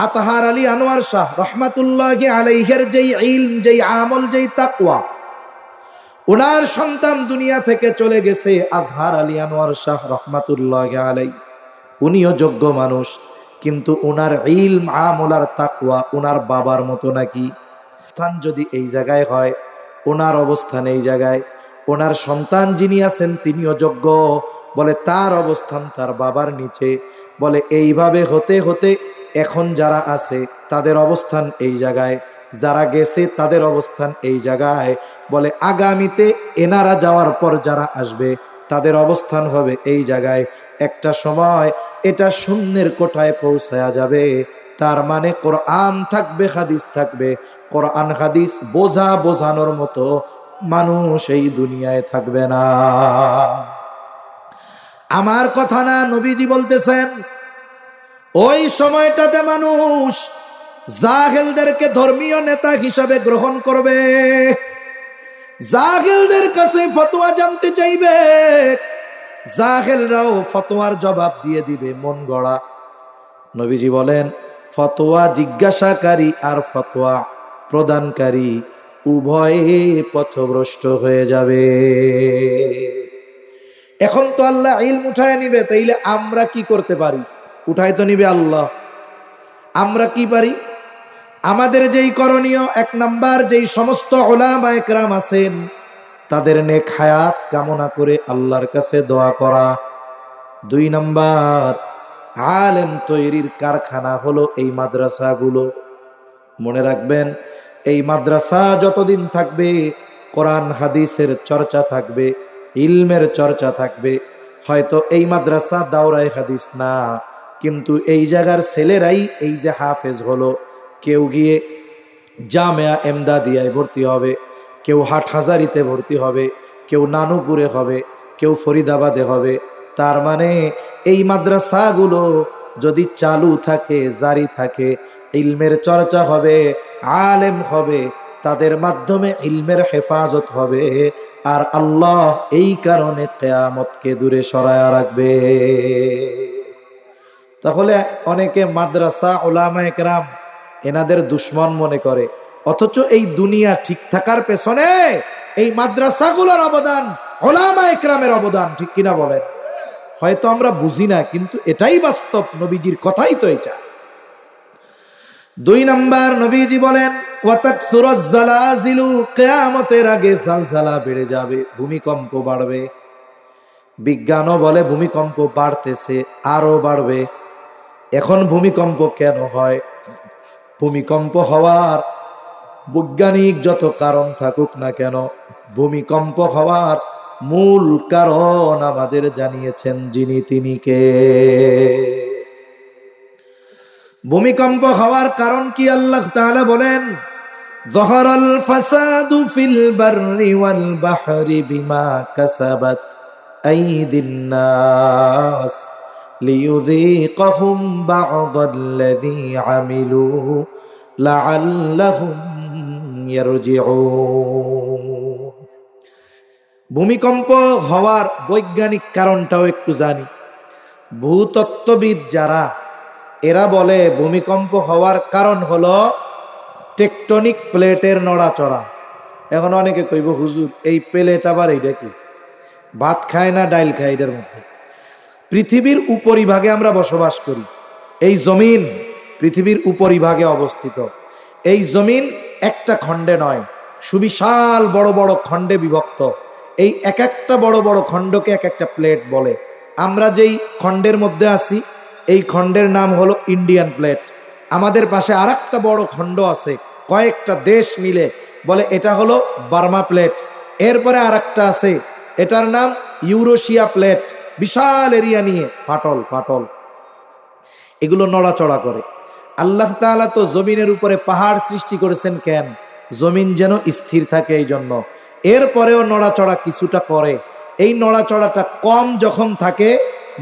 আতহার আলী আনোয়ার শাহ রহমাতুল্লাহি আলাইহির যেই ইলম, যেই আমল, যেই তাকওয়া, ওনার সন্তান দুনিয়া থেকে চলে গেছে আজহার আলী আনোয়ার শাহ রহমাতুল্লাহি আলাইহি। উনিও যোগ্য মানুষ, কিন্তু ওনার ইলম, আমল আর তাকওয়া ওনার বাবার মতো নাকি? স্থান যদি এই জায়গায় হয়, ওনার অবস্থান এই জায়গায়, ওনার সন্তান যিনি আছেন তিনিও যোগ্য, বলে তার অবস্থান তার বাবার নিচে। বলে এইভাবে হতে হতে এখন যারা আছে তাদের অবস্থান এই জায়গায়, যারা গেছে তাদের অবস্থান এই জায়গায়। বলে আগামীতে এনারা যাওয়ার পর যারা আসবে তাদের অবস্থান হবে এই জায়গায়। একটা সময় এটা শূন্যের কোঠায় পৌঁছায়া যাবে। তার মানে কোরআন থাকবে, হাদিস থাকবে, কোরআন হাদিস বোঝানোর মতো মানুষ এই দুনিয়ায় থাকবে না। আমার কথা না, নবীজি বলতেছেন ওই সময়টাতে মানুষ জাহেলদেরকে ধর্মীয় নেতা হিসাবে গ্রহণ করবে, জাহেলদের কাছে ফতোয়া জানতে চাইবে, জাহেলরাও ফতোয়ার জবাব দিয়ে দিবে মন গড়া। নবীজি বলেন ফতোয়া জিজ্ঞাসাকারী আর ফতোয়া প্রদানকারী উভয়ে পথভ্রষ্ট হয়ে যাবে। এখন তো আল্লাহ ইলম উঠায় নিবে, তাইলে আমরা কি করতে পারি? উঠাই তো নিবে আল্লাহ। আমরা কি পারি? আমাদের যেই করণীয়, 1 নাম্বার, যেই সমস্ত উলামা ইকরাম আছেন তাদের নেক হায়াত কামনা করে আল্লাহর কাছে দোয়া করা। 2 নাম্বার, আলেম তৈরির কারখানা হলো এই মাদ্রাসাগুলো। মনে রাখবেন, এই মাদ্রাসা যতদিন থাকবে কোরআন হাদিসের চর্চা থাকবে, ইলমের চর্চা থাকবে। হয়তো এই মাদ্রাসা দাওরায়ে হাদিস না, কিন্তু এই জায়গার ছেলেরাই এই যে হাফেজ হলো, কেউ গিয়ে জামিয়া এমদাদিয়ায় ভর্তি হবে, কেউ হাটহাজারিতে ভর্তি হবে, কেউ নানুপুরে হবে, কেউ ফরিদাবাদে হবে। তার মানে এই মাদ্রাসাগুলো যদি চালু থাকে, জারি থাকে, ইলমের চর্চা হবে, আলেম হবে, তাদের মাধ্যমে ইলমের হেফাজত হবে, আর আল্লাহ এই কারণে কিয়ামতকে দূরে সরায়া রাখবে। তাহলে অনেকে মাদ্রাসা, উলামায়ে কেরাম এনাদের দুশ্মন মনে করে, অথচ এই দুনিয়া ঠিক থাকার পেছনে এই মাদ্রাসাগুলোর অবদান, উলামায়ে কেরামের অবদান, ঠিক কিনা বলেন? হয়তো আমরা বুঝি না, কিন্তু এটাই বাস্তব, নবীজির কথাই তো এটা। 2 নাম্বার, নবীজি বলেন ওয়াতাকসুরাজ জালাজিলু, কিয়ামতের আগে জালজালা বেড়ে যাবে, ভূমিকম্প বাড়বে। বিজ্ঞানও বলে ভূমিকম্প বাড়তেছে, আরো বাড়বে। এখন ভূমিকম্প কেন হয়? ভূমিকম্প হওয়ার বৈজ্ঞানিক যত কারণ থাকুক না কেন, ভূমিকম্প হওয়ার মূল কারণ আমাদের জানিয়েছেন যিনি, তিনি কে? ভূমিকম্প হওয়ার কারণ কি? আল্লাহ তাআলা বলেন যহরাল ফাসাদু ফিল বাররি ওয়াল বাহরি বিমা কাসাবাত আইদিন নাস লিয়ুযীকাহুম বা'দাল্লাযী আমিলু লাআল্লাহুম ইয়ারজিউন। ভূমিকম্প হওয়ার বৈজ্ঞানিক কারণটাও একটু জানি। ভূতত্ত্ববিদ যারা, এরা বলে ভূমিকম্প হওয়ার কারণ হলো টেকটনিক প্লেটের নড়াচড়া। এখন অনেকে কইব, হুজুর এই প্লেট আবার এইটা কি? ভাত খায় না ডাইল খায় এটার মধ্যে? পৃথিবীর উপরিভাগে আমরা বসবাস করি। এই জমিন পৃথিবীর উপরিভাগে অবস্থিত। এই জমিন একটা খণ্ডে নয়, সুবিশাল বড় বড় খণ্ডে বিভক্ত। এই এক একটা বড় বড় খণ্ডকে এক একটা প্লেট বলে। আমরা যেই খণ্ডের মধ্যে আছি, এই খণ্ডের নাম হলো ইন্ডিয়ান প্লেট। আমাদের পাশে আর একটা বড় খণ্ড আছে, কয়েকটা দেশ মিলে বলে এটা হলো বার্মা প্লেট। এরপরে আর একটা আছে, এটার নাম ইউরোশিয়া প্লেট, বিশাল এরিয়া নিয়ে ফাটল ফাটল, এগুলো নড়াচড়া করে। আল্লাহ তাআলা তো জমিনের উপরে পাহাড় সৃষ্টি করেছেন কেন? জমিন যেন স্থির থাকে এই জন্য। এরপরেও নড়াচড়া কিছুটা করে। এই নড়াচড়াটা কম যখন থাকে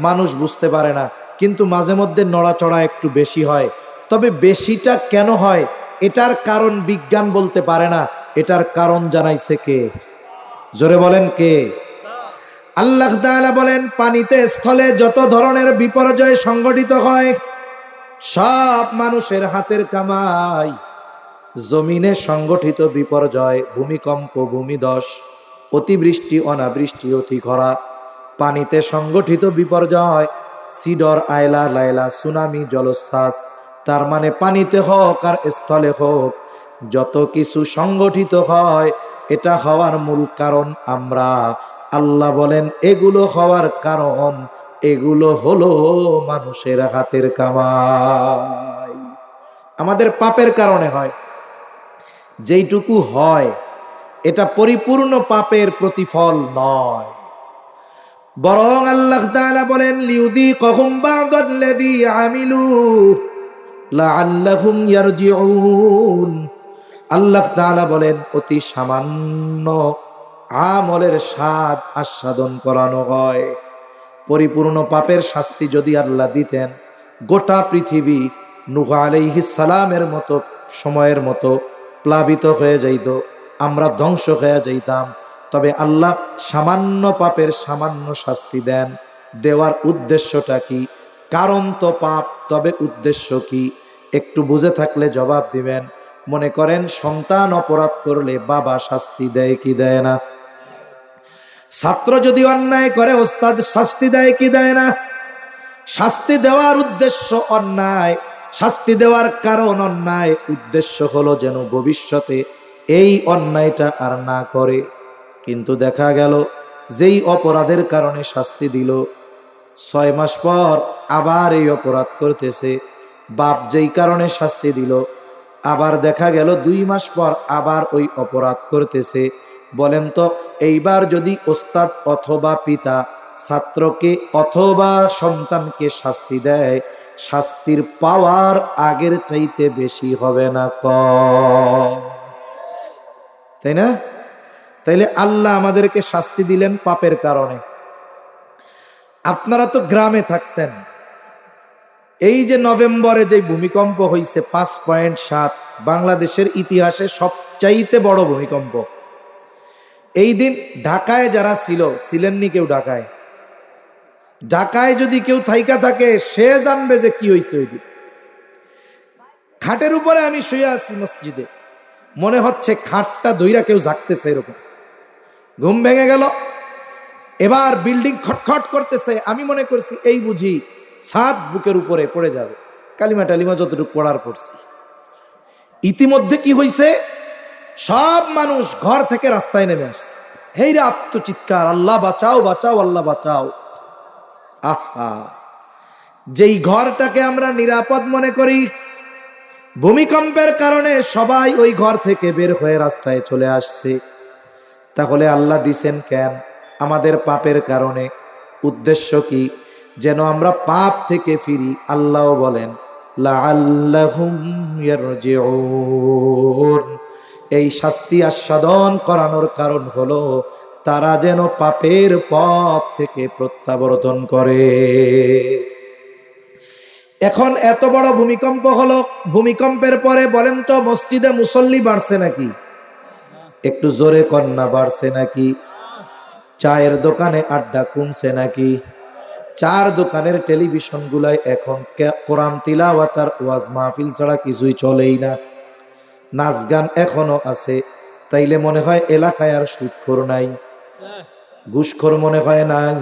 মানুষ বুঝতে পারে না, কিন্তু মাঝে মধ্যে নড়াচড়া একটু বেশি হয়। তবে বেশিটা কেন হয় এটার কারণ বিজ্ঞান বলতে পারে না, এটার কারণ জানাইছে কে? জোরে বলেন কে? আল্লাহ তাআলা বলেন পানিতে, স্থলে যত ধরনের বিপর্যয় সংঘটিত হয় সব মানুষের হাতের কামাই। জমিনে সংগঠিত বিপর্যয়, ভূমিকম্প, ভূমিধস, অতিবৃষ্টি, অনাবৃষ্টি, অতি খরা। পানিতে সংগঠিত বিপর্যয়, সিডর, আয়লা, লায়লা, সুনামি, জলোচ্ছ্বাস। তার মানে পানিতে হোক আর স্থলে হোক, যত কিছু সংগঠিত হয় এটা হওয়ার মূল কারণ আমরা। আল্লাহ বলেন এগুলো হওয়ার কারণ, এগুলো হলো মানুষের হাতের কামাই। আমাদের পাপের কারণে হয়। যেইটুকু হয় এটা পরিপূর্ণ পাপের প্রতিফল নয়, বরং আল্লাহ তাআলা বলেন লিউযীকাহুম বা'দাল্লাযী আমিলু লাআল্লাহুম ইয়ারজিউন। আল্লাহ তাআলা বলেন অতি সামান্য আমলের স্বাদ আস্বাদন করানো হয়। পরিপূর্ণ পাপের শাস্তি যদি আল্লাহ দিতেন, গোটা পৃথিবী নূহ আলাইহিস সালামের মতো সময়ের মতো প্লাবিত হয়ে যাইত, আমরা ধ্বংস হয়ে যাইতাম। তবে আল্লাহ সামান্য পাপের সামান্য শাস্তি দেন। দেওয়ার উদ্দেশ্যটা কি? কারণ তো পাপ, তবে উদ্দেশ্য কি? একটু বুঝে থাকলে জবাব দিবেন। মনে করেন সন্তান অপরাধ করলে বাবা শাস্তি দেয় কি দেয় না? ছাত্র যদি অন্যায় করে ওস্তাদ শাস্তি দেয় কি দেয় না? শাস্তি দেওয়ার উদ্দেশ্য অন্যায়, শাস্তি দেওয়ার কারণ অন্যায়। উদ্দেশ্য হলো যেন ভবিষ্যতে এই অন্যায়টা আর না করে। কিন্তু দেখা গেল যেই অপরাধের কারণে শাস্তি দিল, 6 মাস পর আবার এই অপরাধ করতেছে। বাপ যেই কারণে শাস্তি দিল, আবার দেখা গেল 2 মাস পর আবার ওই অপরাধ করতেছে। বলেন তো এইবার যদি ওস্তাদ অথবা পিতা ছাত্রকে অথবা সন্তানকে শাস্তি দেয়, শাস্তির পাওয়ার আগের চাইতে বেশি হবে না কম? তাই না? তাইলে আল্লাহ আমাদেরকে শাস্তি দিলেন পাপের কারণে। আপনারা তো গ্রামে থাকছেন, এই যে নভেম্বরে যে ভূমিকম্প হয়েছে 5.7, বাংলাদেশের ইতিহাসে সবচাইতে বড় ভূমিকম্প। এই দিন ঢাকায় যারা ছিলেননি কেউ ঢাকায়? ঢাকায় যদি কেউ থাইকা থাকে সে জানবে যে কি হয়েছে ওই দিন। খাটের উপরে আমি শুয়ে আছি মসজিদে, মনে হচ্ছে খাটটা ধইরা কেউ ঝাঁকতেছে, এরকম ঘুম ভেঙে গেল। এবার বিল্ডিং খটখট করতেছে, আমি মনে করছি এই বুঝি ছাদ বুকের উপরে পড়ে যাবে, কালিমা টালিমা যতটুকু পড়ার পড়ছি। ইতিমধ্যে কি হয়েছে, সব মানুষ ঘর থেকে রাস্তায় নেমে আসছে, হেইরা আত্মচিৎকার, আল্লাহ বাঁচাও বাঁচাও আল্লাহ বাঁচাও। আহা, যেই ঘরটাকে আমরা নিরাপদ মনে করি, ভূমিকম্পের কারণে সবাই ওই ঘর থেকে বের হয়ে রাস্তায় চলে আসছে। তাহলে আল্লাহ দিছেন কেন? আমাদের পাপের কারণে। উদ্দেশ্য কি? যেন আমরা পাপ থেকে ফিরি। আল্লাহ বলেন লাআল্লাহুম ইয়ারজিউন, এই শাস্তি আস্বাদন করানোর কারণ হলো তারা যেন পাপের পথ থেকে প্রত্যাবর্তন করে। এখন এত বড় ভূমিকম্প হলো, ভূমিকম্পের পরে বলেন তো মসজিদে মুসল্লি বাড়ছে নাকি? একটু জোরে কন্যা বাড়ছে নাকি? চায়ের দোকানে আড্ডা কমছে নাকি? চার দোকানের টেলিভিশন গুলায় এখন কোরআন তিলাওয়াত আর ওয়াজ মাহফিল ছাড়া কিছুই চলেই না। নাচ গান এখনো আছে। তাইলে মনে হয় এলাকায় আর সুদখোর নাই, ঘুষখোর মনে হয় নাই।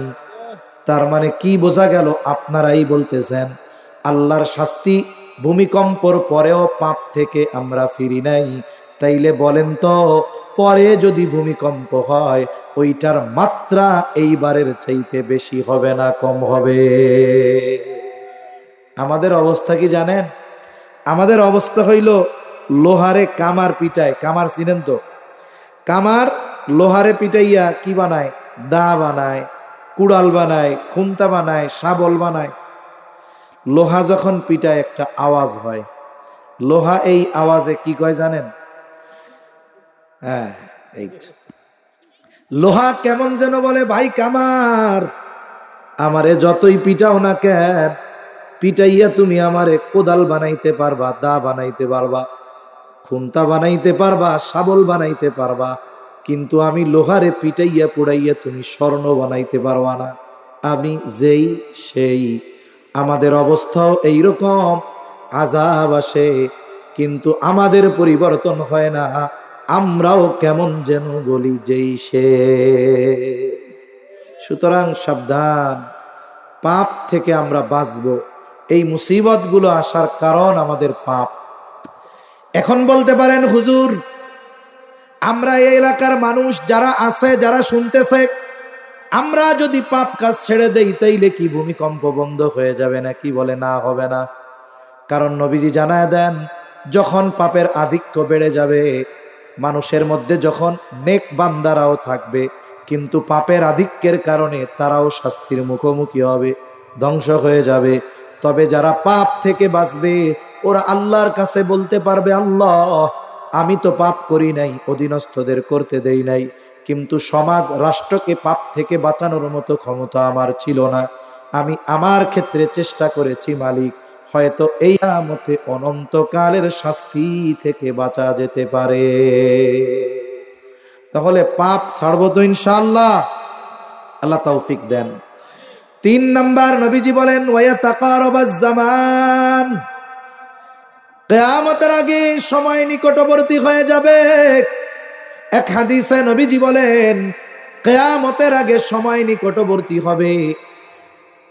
তার মানে কি বোঝা গেল? আপনারাই বলতেছেন আল্লাহর শাস্তি ভূমিকম্পর পরেও পাপ থেকে আমরা ফিরি নাই। তাইলে বলেন তো, পরে যদি ভূমিকম্প হয় ওইটার মাত্রা এইবারের চাইতে বেশি হবে না কম হবে? আমাদের অবস্থা কি জানেন? আমাদের অবস্থা হইল লোহারে কামার পিটায়। কামার চিনেন তো? কামার লোহারে পিটাইয়া কি বানায়? দা বানায়, কুড়াল বানায়, খুন্তা বানায়, শাবল বানায়। লোহা যখন পিটায় একটা আওয়াজ হয়। লোহা এই আওয়াজে কি কয় জানেন? হ্যাঁ, এই লোহা কেমন যেন বলে, ভাই কামার, আমারে যতই পিটাও না কেন, পিটাইয়া তুমি আমারে কোদাল বানাইতে পারবা, দা বানাইতে পারবা, খুন্তা বানাইতে পারবা, শাবল বানাইতে পারবা, কিন্তু আমি লোহারে পিটাইয়া পুড়াইয়া তুমি স্বর্ণ বানাইতে পারবা না। আমি যেই সেই। আমাদের অবস্থাও এইরকম, আযাব আসে কিন্তু আমাদের পরিবর্তন হয় না। আমরাও কেমন যেন বলি যেই সে। সুতরাং সাবধান, পাপ থেকে আমরা বাঁচব। এই মুসিবত গুলো আসার কারণ আমাদের পাপ। এখন বলতে পারেন হুজুর, আমরা এই এলাকার মানুষ যারা আছে, যারা শুনতেছে, আমরা যদি পাপ কাজ ছেড়ে দেই তাইলে কি ভূমিকম্প বন্ধ হয়ে যাবে নাকি? বলে না, হবে না। কারণ নবীজি জানায় দেন, যখন পাপের আধিক্য বেড়ে যাবে, মানুষের মধ্যে যখন নেক বান্দারাও থাকবে কিন্তু পাপের আধিক্যের কারণে তারাও শাস্তির মুখোমুখি হবে, ধ্বংস হয়ে যাবে। তবে যারা পাপ থেকে বাঁচবে ওরা আল্লাহর কাছে বলতে পারবে, আল্লাহ আমি তো পাপ করি নাই, অধীনস্থদের করতে দেই নাই, কিন্তু সমাজ রাষ্ট্রকে পাপ থেকে বাঁচানোর মতো ক্ষমতা আমার ছিল না। আমি আমার ক্ষেত্রে চেষ্টা করেছি মালিক, হয়তো এই আমতে অনন্তকালের শাস্তি থেকে বাঁচা যেতে পারে। তাহলে পাপ ছাড়বো তো ইনশাআল্লাহ? আল্লাহ তৌফিক দেন। 3 নাম্বার নবীজি বলেন ওয়া তাকারাবাজ জামান, কিয়ামতের আগে সময় নিকটবর্তী হয়ে যাবে। এক হাদিসে নবীজি বলেন কিয়ামতের আগে সময় নিকটবর্তী হবে,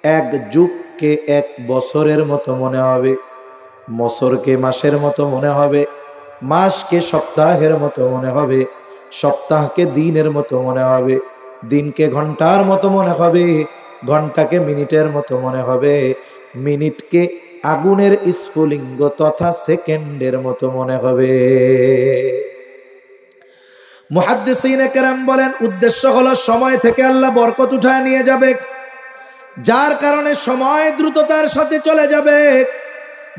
এক যুগকে 1 বছরের মতো মনে হবে, বছরকে মাসের মতো মনে হবে, মাসকে সপ্তাহের মতো মনে হবে, সপ্তাহকে দিনের মতো মনে হবে, দিনকে ঘন্টার মতো মনে হবে, ঘন্টাকে মিনিটের মতো মনে হবে, মিনিটকে আগুনের স্ফুলিঙ্গ তথা সেকেন্ডের মতো মনে হবে। মুহাদ্দিসিনে কেরাম বলেন উদ্দেশ্য হলো সময় থেকে আল্লাহ বরকত উঠায় নিয়ে যাবে, যার কারণে সময় দ্রুততার সাথে চলে যাবে।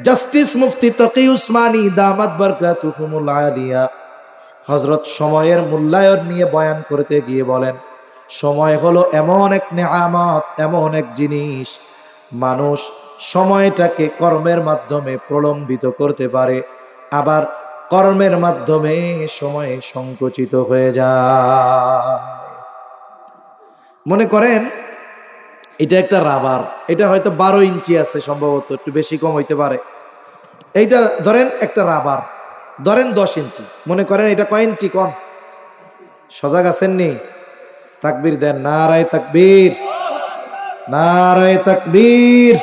জাস্টিস মুফতি তকি উসমানী দামাত বারকাতুহুমুল আলিয়া হযরত সময়ের মূল্যায়ন নিয়ে বয়ান করতে গিয়ে বলেন, সময় হলো এমন এক নেয়ামত, এমন এক জিনিস, মানুষ সময়টাকে কর্মের মাধ্যমে প্রলম্বিত করতে পারে, আবার কর্মের মাধ্যমে সময় সংকুচিত হয়ে যায়। মনে করেন এটা একটা রাবার, এটা হয়তো 12 ইঞ্চি আছে, সম্ভবত একটু বেশি কম হইতে পারে। এইটা ধরেন একটা রাবার, ধরেন 10 ইঞ্চি। মনে করেন এটা কয় ইঞ্চি কম? সজাগ আছেন নি? তাকবীর দেন, নারায়ে তাকবীর, নারায়ে তাকবীর।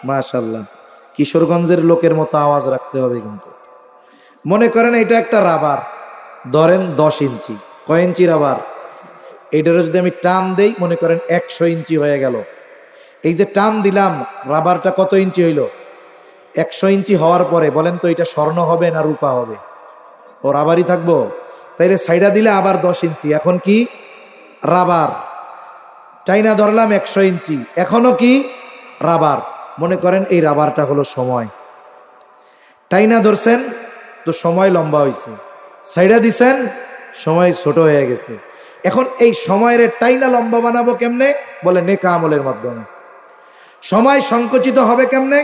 মাশাআল্লাহ, কিশোরগঞ্জের লোকের মতো আওয়াজ রাখতে হবে কিন্তু। মনে করেন এটা একটা রাবার, ধরেন 10 ইঞ্চি। কয় ইঞ্চি রাবার? এইটারে যদি আমি টান দেই, মনে করেন 100 ইঞ্চি হয়ে গেল। এই যে টান দিলাম, রাবারটা কত ইঞ্চি হইল? 100 ইঞ্চি হওয়ার পরে বলেন তো এটা স্বর্ণ হবে না রূপা হবে? ও রাবারই থাকবো। তাইলে সাইডা দিলে আবার 10 ইঞ্চি, এখন কি? রাবার। চাইনা ধরলাম 100 ইঞ্চি, এখনো কি? রাবার। মনে করেন এই রাবারটা হলো সময়। টাইনা ধরছেন তো সময় লম্বা হয়েছে, সাইডা দিছেন সময় ছোট হয়ে গেছে। এখন এই সময়ের টাইনা লম্বা বানাবো কেমনে? বলে নেকা আমলের মাধ্যমে। সময় সংকুচিত হবে কেমনে?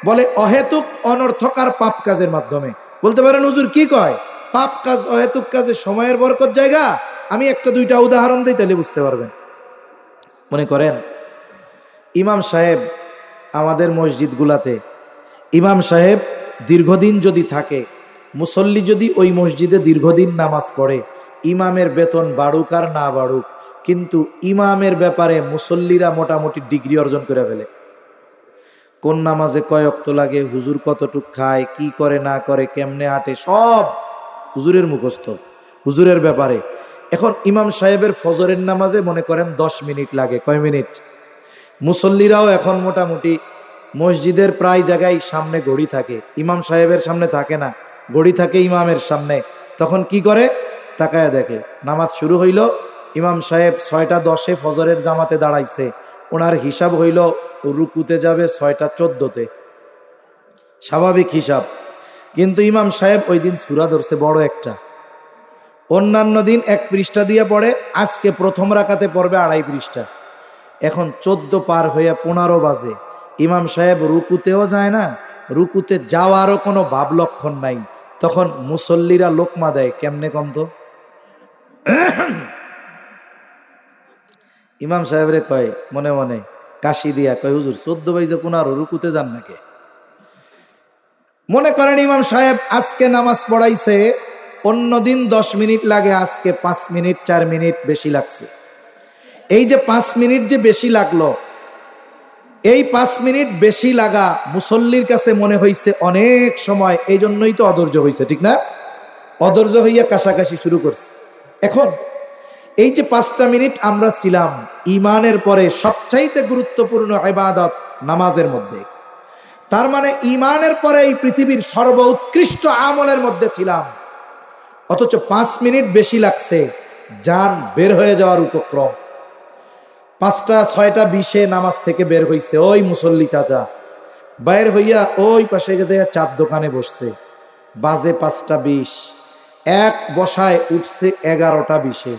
বলে অহেতুক অনর্থকার পাপ কাজের মাধ্যমে। বলতে পারেন হুজুর কি কয়? পাপ কাজ অহেতুক কাজে সময়ের বরকত জায়গা। আমি একটা দুইটা উদাহরণ দিই, তাহলে বুঝতে পারবেন। মনে করেন ইমাম সাহেব, আমাদের মসজিদগুলাতে ইমাম সাহেব দীর্ঘদিন যদি থাকে, মুসল্লি যদি ওই মসজিদে দীর্ঘদিন নামাজ পড়ে, ইমামের বেতন বাড়ুক আর না বাড়ুক, কিন্তু ইমামের ব্যাপারে মুসল্লিরা মোটামুটি ডিগ্রি অর্জন করে ফেলে। কোন নামাজে কয় ওয়াক্ত লাগে, হুজুর কতটুক খায়, কি করে না করে, কেমনে হাঁটে, সব হুজুরের মুখস্থ, হুজুরের ব্যাপারে। এখন ইমাম সাহেবের ফজরের নামাজে মনে করেন 10 মিনিট লাগে। কয় মিনিট? মুসল্লিরাও এখন মোটামুটি মসজিদের প্রায় জায়গায় সামনে ঘড়ি থাকে, ইমাম সাহেবের সামনে থাকে না, ঘড়ি থাকে ইমামের সামনে। তখন কি করে? তাকায় দেখে নামাজ শুরু হইল, ইমাম সাহেব 6:10 ফজরের জামাতে দাঁড়াইছে, ওনার হিসাব হইল রুকুতে যাবে 6:14। স্বাভাবিক হিসাব। কিন্তু ইমাম সাহেব ওই দিন সূরা ধরছে বড় একটা, অন্যান্য দিন 1 পৃষ্ঠা দিয়ে পড়ে, আজকে প্রথম রাকাতে পড়বে 2.5 পৃষ্ঠা। এখন 14 পার হইয়া 15 বাজে, ইমাম সাহেব রুকুতেও যায় না, রুকুতে যাওয়ারও কোনো ভাব লক্ষণ নাই। তখন মুসল্লিরা লোকমা দেয় কেমনে কম তো? ইমাম সাহেবরে কয় মনে মনে কাশি দিয়া, কয় হুজুর 14 বাজে 15 রুকুতে যান নাকি? মনে করেন ইমাম সাহেব আজকে নামাজ পড়াইছে, অন্যদিন 10 মিনিট লাগে, আজকে 5 মিনিট 4 মিনিট বেশি লাগছে। এই যে 5 মিনিট যে বেশি লাগলো, এই 5 মিনিট বেশি লাগা মুসল্লির কাছে মনে হইছে অনেক সময়, এই জন্যই তো অধৈর্য হইছে, ঠিক না? অধৈর্য হইয়া কাশাকাশি শুরু করছে। এখন এই যে 5টা মিনিট আমরা ছিলাম ইমানের পরে সবচাইতে গুরুত্বপূর্ণ ইবাদত নামাজের মধ্যে, তার মানে ইমানের পরে এই পৃথিবীর সর্বোৎকৃষ্ট আমলের মধ্যে ছিলাম, অথচ 5 মিনিট বেশি লাগছে, জান বের হয়ে যাওয়ার উপক্রম। 5:06 নামাজ থেকে বের হইছে ওই মুসল্লি চাচা, বাইর হইয়া ওই পাশে গিয়ে চার দোকানে বসছে, বাজে 5:20, এক বসায় উঠছে 11:20,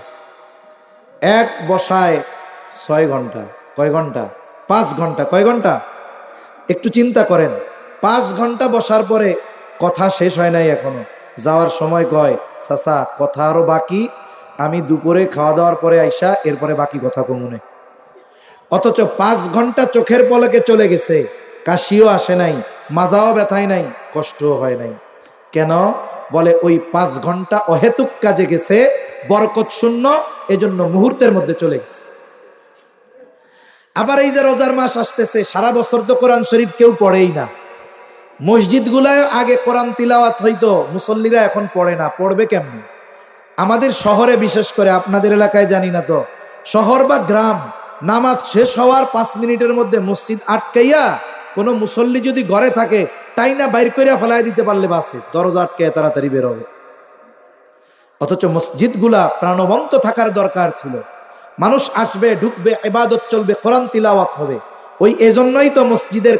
এক বসায় 6 ঘন্টা। কয় ঘন্টা? 5 ঘন্টা। কয় ঘন্টা? একটু চিন্তা করেন, 5 ঘন্টা বসার পরে কথা শেষ হয় নাই এখনো। যাওয়ার সময় কয় চাচা কথা আরো বাকি, আমি দুপুরে খাওয়া দাওয়ার পরে আইসা এরপরে বাকি কথা কমুনে। অথচ 5 ঘন্টা চোখের পলকে চলে গেছে, কাশিও আসে নাই, মাজাও ব্যথায় নাই, কষ্টও হয় নাই। কেন? বলে ওই 5 ঘন্টা অহেতুক কাজে গেছে, বরকত শূন্য, এজন্য মুহূর্তের মধ্যে চলে গেছে। আবার এই যে রোজার মাস আসতেছে, সারা বছর তো কোরআন শরীফ কেউ পড়েই না। মসজিদগুলায় আগে কোরআন তিলাওয়াত হইতো, মুসল্লিরা এখন পড়ে না, পড়বে কেমনে? আমাদের শহরে বিশেষ করে, আপনাদের এলাকায় জানি না, তো শহর বা গ্রাম, নামাজ শেষ হওয়ার 5 মিনিটের মধ্যে মসজিদ আটকাইয়া কোনো মুসল্লি যদি ঘরে থাকে, তাই না বাইর করিয়া ফেলাই দিতে পারলে বাসে, দরজা আটকাইয়া তাড়াতাড়ি বের হবে। অথচ মসজিদগুলা প্রাণবন্ত থাকার দরকার ছিল, মানুষ আসবে, ঢুকবে, ইবাদত চলবে, কোরআন তিলাওয়াত হবে। ওই এজন্যই তো মসজিদের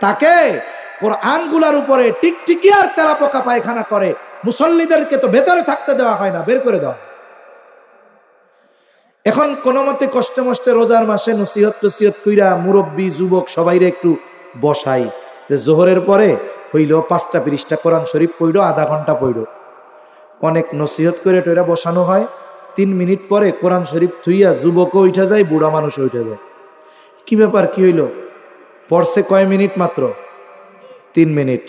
তাকে কোরআনগুলার উপরে টিকটিকি আর তেলাপোকা পায়খানা করে, মুসল্লিদেরকে তো ভেতরে থাকতে দেওয়া হয় না, বের করে দেওয়া। এখন কোনো মতে কষ্টে মষ্টে রোজার মাসে নসিহত টসিহত কইরা মুরব্বী যুবক সবাইরে একটু বসাই, যে জোহরের পরে হইল 5টা 20টা কোরআন শরীফ পড়ো, আধা ঘন্টা পড়ো। অনেক নসিহত করে টইরা বসানো হয়, 3 মিনিট পরে কোরআন শরীফ থুইয়া যুবকও উঠে যায়, বুড়া মানুষও উঠে যায়। কি ব্যাপার, কি হইল? পড়ছে কয় মিনিট? মাত্র 3 মিনিট,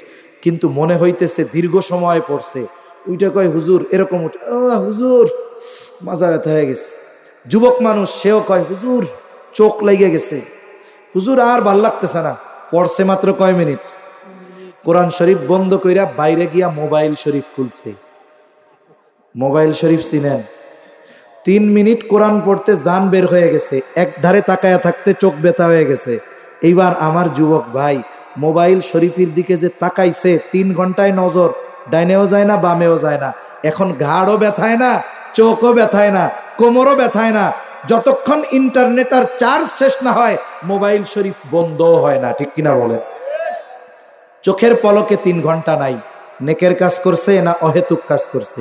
কিন্তু মনে হইতেছে দীর্ঘ সময় পড়ছে। ওইটা কয় হুজুর এরকম উঠে, হুজুর মাজা ব্যথা হয়ে গেছে। যুবক মানুষ সেও কয় হুজুর চোখ লেগে গেছে, হুজুর আর ভাল লাগতেছে না। পড়ছে মাত্র কয় মিনিট? কোরআন শরীফ বন্ধ কইরা বাইরে গিয়া মোবাইল শরীফ খুলছে। মোবাইল শরীফ চিনেন? 3 মিনিট কোরআন পড়তে জান বের হয়ে গেছে, এক ধারে তাকায়া থাকতে চোখ ব্যথা হয়ে গেছে। এইবার আমার যুবক ভাই মোবাইল শরীফের দিকে যে তাকাইছে, 3 ঘন্টায় নজর ডাইনেও যায় না বামেও যায় না। এখন ঘাড়ও ব্যথায় না, চোখও ব্যথায় না, কোমরও ব্যথায় না, যতক্ষণ ইন্টারনেট আর চার্জ শেষ না হয় মোবাইল শরীফ বন্ধও হয় না। ঠিক কিনা বলেন? চোখের পলকে 3 ঘন্টা নাই। নেকের কাজ করছে না অহেতুক কাজ করছে?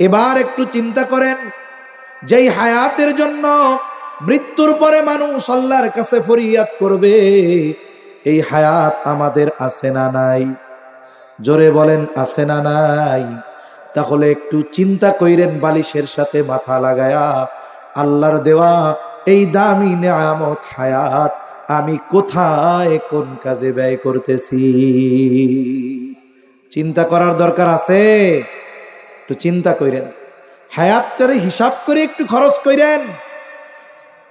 এবার একটু চিন্তা করেন, যেই হায়াতের জন্য মৃত্যুর পরে মানুষ আল্লাহর কাছে ফরিয়াদ করবে, এই হায়াত আমাদের আছে না নাই? জোরে বলেন, আছে না নাই? তাহলে একটু চিন্তা কইরেন, বালিশের সাথে মাথা লাগায়া আল্লাহর দেওয়া এই দামি নেয়ামত হায়াত আমি কোথায় কোন কাজে ব্যয় করতেছি? চিন্তা করার দরকার আছে। একটু চিন্তা কইরেন, হায়াতটারে হিসাব করে একটু খরচ কইরেন।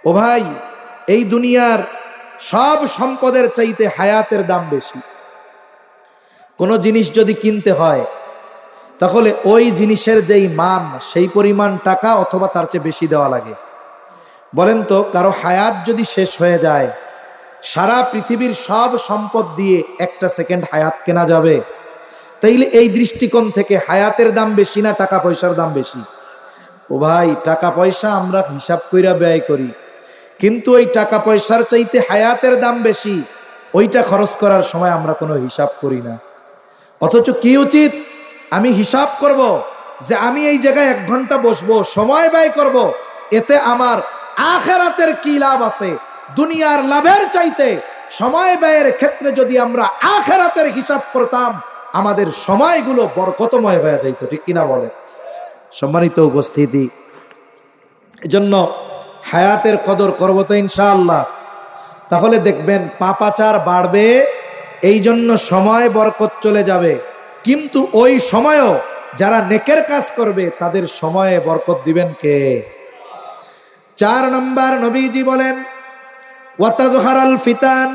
ও ভাই, এই দুনিয়ার সব সম্পদের চাইতে হায়াতের দাম বেশি। কোনো জিনিস যদি কিনতে হয় তাহলে ওই জিনিসের যেই মান সেই পরিমাণ টাকা অথবা তার চেয়ে বেশি দেওয়া লাগে। বলেন তো, কারো হায়াত যদি শেষ হয়ে যায়, সারা পৃথিবীর সব সম্পদ দিয়ে একটা সেকেন্ড হায়াত কেনা যাবে? তাইলে এই দৃষ্টিকোণ থেকে হায়াতের দাম বেশি না টাকা পয়সার দাম বেশি? ও ভাই, টাকা পয়সা আমরা হিসাব কইরা ব্যয় করি, কিন্তু ওই টাকা পয়সার চাইতে হায়াতের দাম বেশি। ওইটা খরচ করার সময় আমরা কোনো হিসাব করি না। অথচ কি উচিত? আমি হিসাব করব যে আমি এই জায়গায় 1 ঘন্টা বসবো, সময় ব্যয় করব, এতে আমার আখিরাতের কি লাভ আছে? দুনিয়ার লাভের চাইতে সময় ব্যয়ের ক্ষেত্রে যদি আমরা আখিরাতের হিসাব করতাম, আমাদের সময়গুলো বরকতময় হয়ে যাইত। ঠিক কিনা বলে? সম্মানিত উপস্থিতি, এজন্য হায়াতের কদর করব তো ইনশাআল্লাহ। তাহলে দেখবেন পাপাচার বাড়বে, এই জন্য সময় বরকত চলে যাবে, কিন্তু ওই সময়ও যারা নেকের কাজ করবে তাদের সময়ে বরকত দিবেন কে? 4 নম্বর নবীজি বলেন, ওয়াতাযহারাল ফিতান,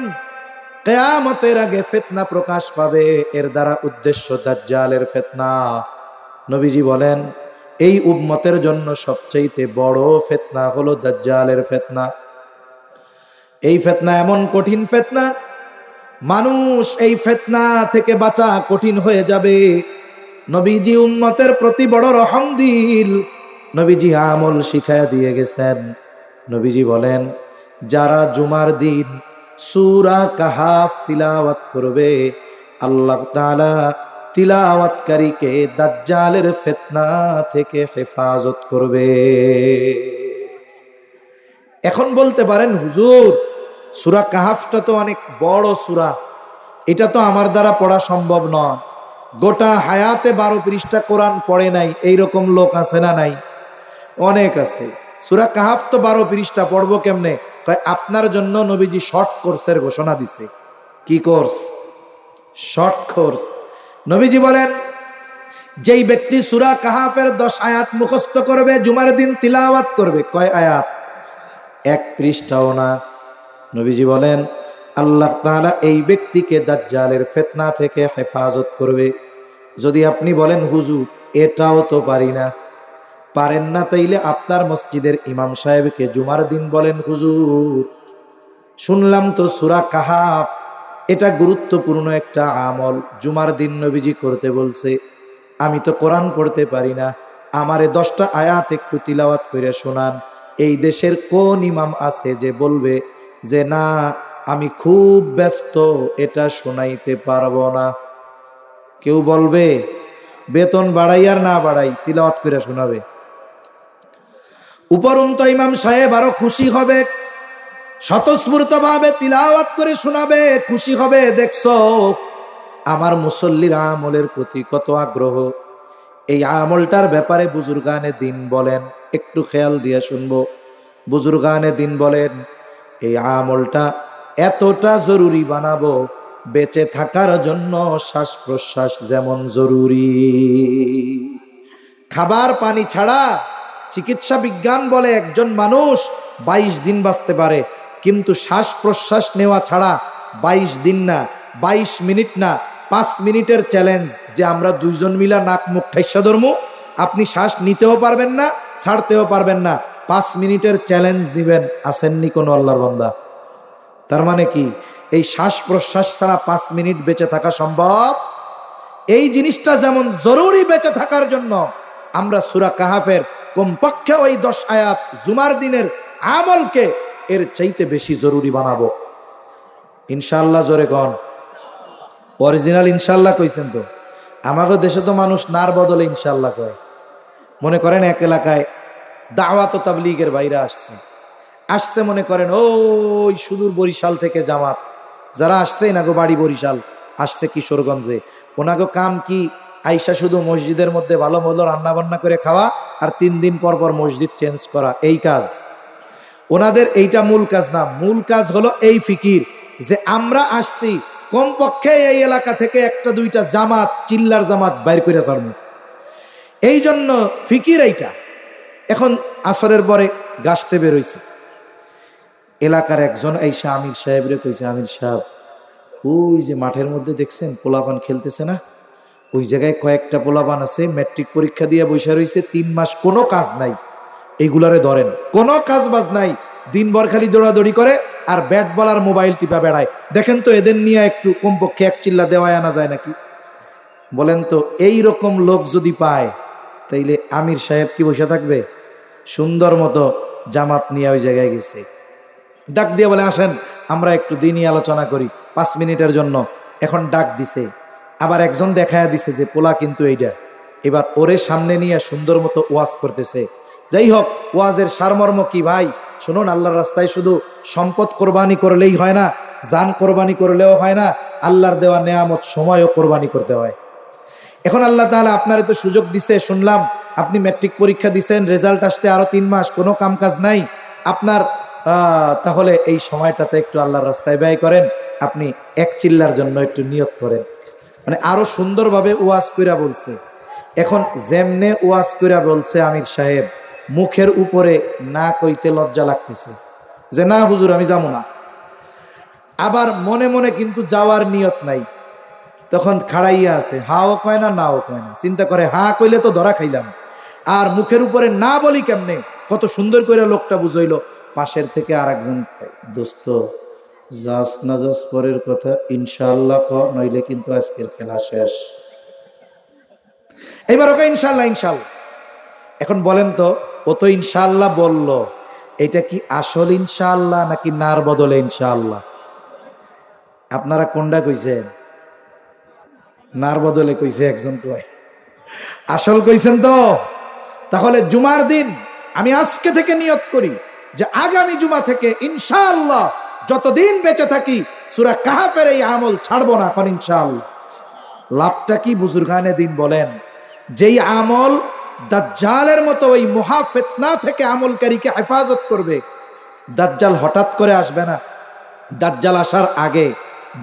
কিয়ামতের আগে ফিতনা প্রকাশ পাবে। এর দ্বারা উদ্দেশ্য দাজ্জালের ফিতনা। নবীজি বলেন, এই উম্মতের জন্য সবচেয়ে বড় ফিতনা হলো দাজ্জালের ফিতনা। এই ফিতনা এমন কঠিন ফিতনা, মানুষ এই ফিতনা থেকে বাঁচা কঠিন হয়ে যাবে। নবীজি উম্মতের প্রতি বড় রহমদিল, নবীজি আমল শিখায়া দিয়ে গেছেন। নবীজি বলেন, যারা জুমার দিন সূরা কাহাফ তিলাওয়াত করবে, আল্লাহ তাআলা তিলাওয়াতকারীকে দাজ্জালের ফিতনা থেকে হেফাজত করবে। এখন বলতে পারেন, হুজুর সূরা কাহাফটা তো অনেক বড় সূরা, এটা তো আমার দ্বারা পড়া সম্ভব নয়। গোটা হায়াতে 12 পৃষ্ঠা কোরআন পড়ে নাই এইরকম লোক আছে না নাই? অনেক আছে। সূরা কাহাফ তো 12 পৃষ্ঠা, পড়বো কেমনে? তাই আপনার জন্য নবীজি শর্ট কোর্সের ঘোষণা দিছে। কি কোর্স? Short course. নবীজি বলেন, যেই ব্যক্তি সূরা কাহাফের 10 আয়াত মুখস্থ করবে, জুমার দিন তিলাওয়াত করবে, কয় আয়াত? 1 পৃষ্ঠাও না। নবীজি বলেন, আল্লাহ তাআলা এই ব্যক্তিকে দাজ্জালের ফিতনা থেকে হেফাজত করবে। যদি আপনি বলেন, হুজুর এটাও তো পারি না, পারেন না, তাইলে আপনার মসজিদের ইমাম সাহেবকে জুমার দিন বলেন, হুজুর শুনলাম তো সূরা কাহাফ এটা গুরুত্বপূর্ণ একটা আমল, জুমার দিন নবীজি করতে বলছে, আমি তো কোরআন পড়তে পারি না, আমারে 10টা আয়াত একটু তিলাওয়াত করে শোনান। এই দেশের কোন ইমাম আছে যে বলবে যে না আমি খুব ব্যস্ত, এটা শোনাইতে পারবো না? কেউ বলবে? বেতন বাড়াই আর না বাড়াই তিলাওয়াত করে শোনাবে। উপরন্ত ইমাম সাহেব আরো খুশি হবে, স্বতঃস্ফূর্ত ভাবে তিলাওয়াত করে শোনাবে, খুশি হবে, দেখছো আমার মুসল্লির আমলের প্রতি কত আগ্রহ। এই আমলটার ব্যাপারে বুজুর্গানে দিন বলেন, একটু খেয়াল দিয়ে শুনবো। বুজুর্গানে দিন বলেন এই আমলটা এতটা জরুরি বানাবো, বেঁচে থাকার জন্য শ্বাস প্রশ্বাস যেমন জরুরি। খাবার পানি ছাড়া চিকিৎসা বিজ্ঞান বলে একজন মানুষ 22 দিন বাঁচতে পারে, কিন্তু শ্বাস প্রশ্বাস নেওয়া ছাড়া 22 দিন না, 22 মিনিট না, 5 মিনিটের চ্যালেঞ্জ যে আমরা দুইজন মিলা নাক মুখ ঠাইসা ধরমু, আপনি শ্বাস নিতেও পারবেন না, ছাড়তেও পারবেন না, 5 মিনিটের চ্যালেঞ্জ দিবেন, আসেননি কোনো আল্লাহর বান্দা? তার মানে কি এই শ্বাস প্রশ্বাস ছাড়া 5 মিনিট বেঁচে থাকা সম্ভব? এই জিনিসটা যেমন জরুরি বেঁচে থাকার জন্য, আমরা সূরা কাহাফের কমপক্ষে ওই 10 আয়াত জুমার দিনের আমলকে এর চাইতে বেশি জরুরি বানাবো ইনশাআল্লাহ। জোরে কন অরিজিনাল ইনশাআল্লাহ কইছেন তো? আমাদের দেশে তো মানুষ নার বদলে ইনশাআল্লাহ কয়। মনে করেন এক এলাকায় দাওয়াত ও তাবলীগের বাইরে আসছে মনে করেন ওই সুদূর বরিশাল থেকে জামাত যারা আসছে, এনাগো বাড়ি বরিশাল, আসছে কিশোরগঞ্জে। ওনাগো কাম কি? আইসা শুধু মসজিদের মধ্যে ভালো ভালো রান্না বান্না করে খাওয়া আর 3 দিন পর পর মসজিদ চেঞ্জ করা, এই কাজ ওনাদের। এইটা মূল কাজ না, মূল কাজ হলো এই ফিকির যে আমরা আসছি কমপক্ষে এই এলাকা থেকে একটা দুইটা জামাত, চিল্লার জামাত বাইর করে ছাড়বো, এই জন্য ফিকির এইটা। এখন আসরের পরে গাছতে বেরোইছে, এলাকার একজন আইসা আমির সাহেবরে কইছে, আমির সাহেব ওই যে মাঠের মধ্যে দেখছেন পোলাপান খেলতেছে না, ওই জায়গায় কয়েকটা পোলাপান আছে ম্যাট্রিক পরীক্ষা দিয়ে বসে রয়েছে, 3 মাস কোনো কাজ নাই, এইগুলারে ধরেন, কোনো কাজ বাজ নাই, দিনভর খালি দৌড়াদৌড়ি করে আর ব্যাট বল আর মোবাইল টিপা বেড়ায়। দেখেন তো এদের নিয়ে একটু কমপক্ষে 1 চিল্লা দেওয়ায় আনা যায় নাকি? বলেন তো এই রকম লোক যদি পায় তাইলে আমির সাহেব কি বসে থাকবে? সুন্দর মতো জামাত নিয়ে ওই জায়গায় গেছে, ডাক দিয়ে বলে আসেন আমরা একটু দিনই আলোচনা করি 5 মিনিটের জন্য। এখন ডাক দিছে, আবার একজন দেখায়া দিছে যে পোলা কিন্তু এইটা, এবার ওরে সামনে নিয়ে সুন্দর মতো ওয়াজ করতেছে। যাই হোক, ওয়াজের সারমর্ম কি ভাই শুনুন, আল্লাহর রাস্তায় শুধু সম্পদ কোরবানি করলেই হয় না, জান কোরবানি করলেও হয় না, আল্লাহর দেওয়া নেয়ামত সময়ও কোরবানি করতে হয়। এখন আল্লাহ তাআলা আপনার তো সুযোগ দিছে, শুনলাম আপনি ম্যাট্রিক পরীক্ষা দিছেন, রেজাল্ট আসতে আরো 3 মাস, কোনো কাজ নাই আপনার, তাহলে এই সময়টাতে একটু আল্লাহর রাস্তায় ব্যয় করেন, আপনি 1 চিল্লার জন্য একটু নিয়ত করেন। মানে আরো সুন্দরভাবে ওয়াজ কইরা বলছে। এখন যেমনে ওয়াজ কইরা বলছে আমির সাহেব, মুখের উপরে না কইতে লজ্জা লাগতেছে যে না হুজুর আমি যাবো না, আবার মনে মনে কিন্তু যাওয়ার নিয়ত নাই। তখন খাড়াইয়া আছে, হাও কয় না নাও কয় না, চিন্তা করে হা কইলে তো ধরা খাইলাম, আর মুখের উপরে না বলি কেমনে? কত সুন্দর করে লোকটা বুঝাইলো। পাশের থেকে আর একজন, দোস্ত যাস না যাস পরের কথা, ইনশাআল্লাহ ক, নইলে কিন্তু আজকের খেলা শেষ। এইবার ওকে ইনশাআল্লাহ ইনশাআল্লাহ। এখন বলেন তো, ও তো ইনশাআল্লাহ বলল, এটা কি আসল ইনশাআল্লাহ নাকি নার বদলে ইনশাআল্লাহ? আপনারা কোনটা কইছেন? নার বদলে কইছে একজন, কয় আসল কইছেন তো? তাহলে জুমার দিন আমি আজকে থেকে নিয়ত করি যে আগামী জুমা থেকে ইনশাআল্লাহ যতদিন বেঁচে থাকি সূরা কাহাফের এই আমল ছাড়বো না, কোন ইনশাআল্লাহ। লাভটা কি? বুজুর্গানে দিন বলেন, যেই আমল দাজ্জালের মতো ওই মহা ফিতনা থেকে আমলকারীকে হেফাজত করবে। দাজ্জাল হঠাৎ করে আসবে না, দাজ্জাল আসার আগে,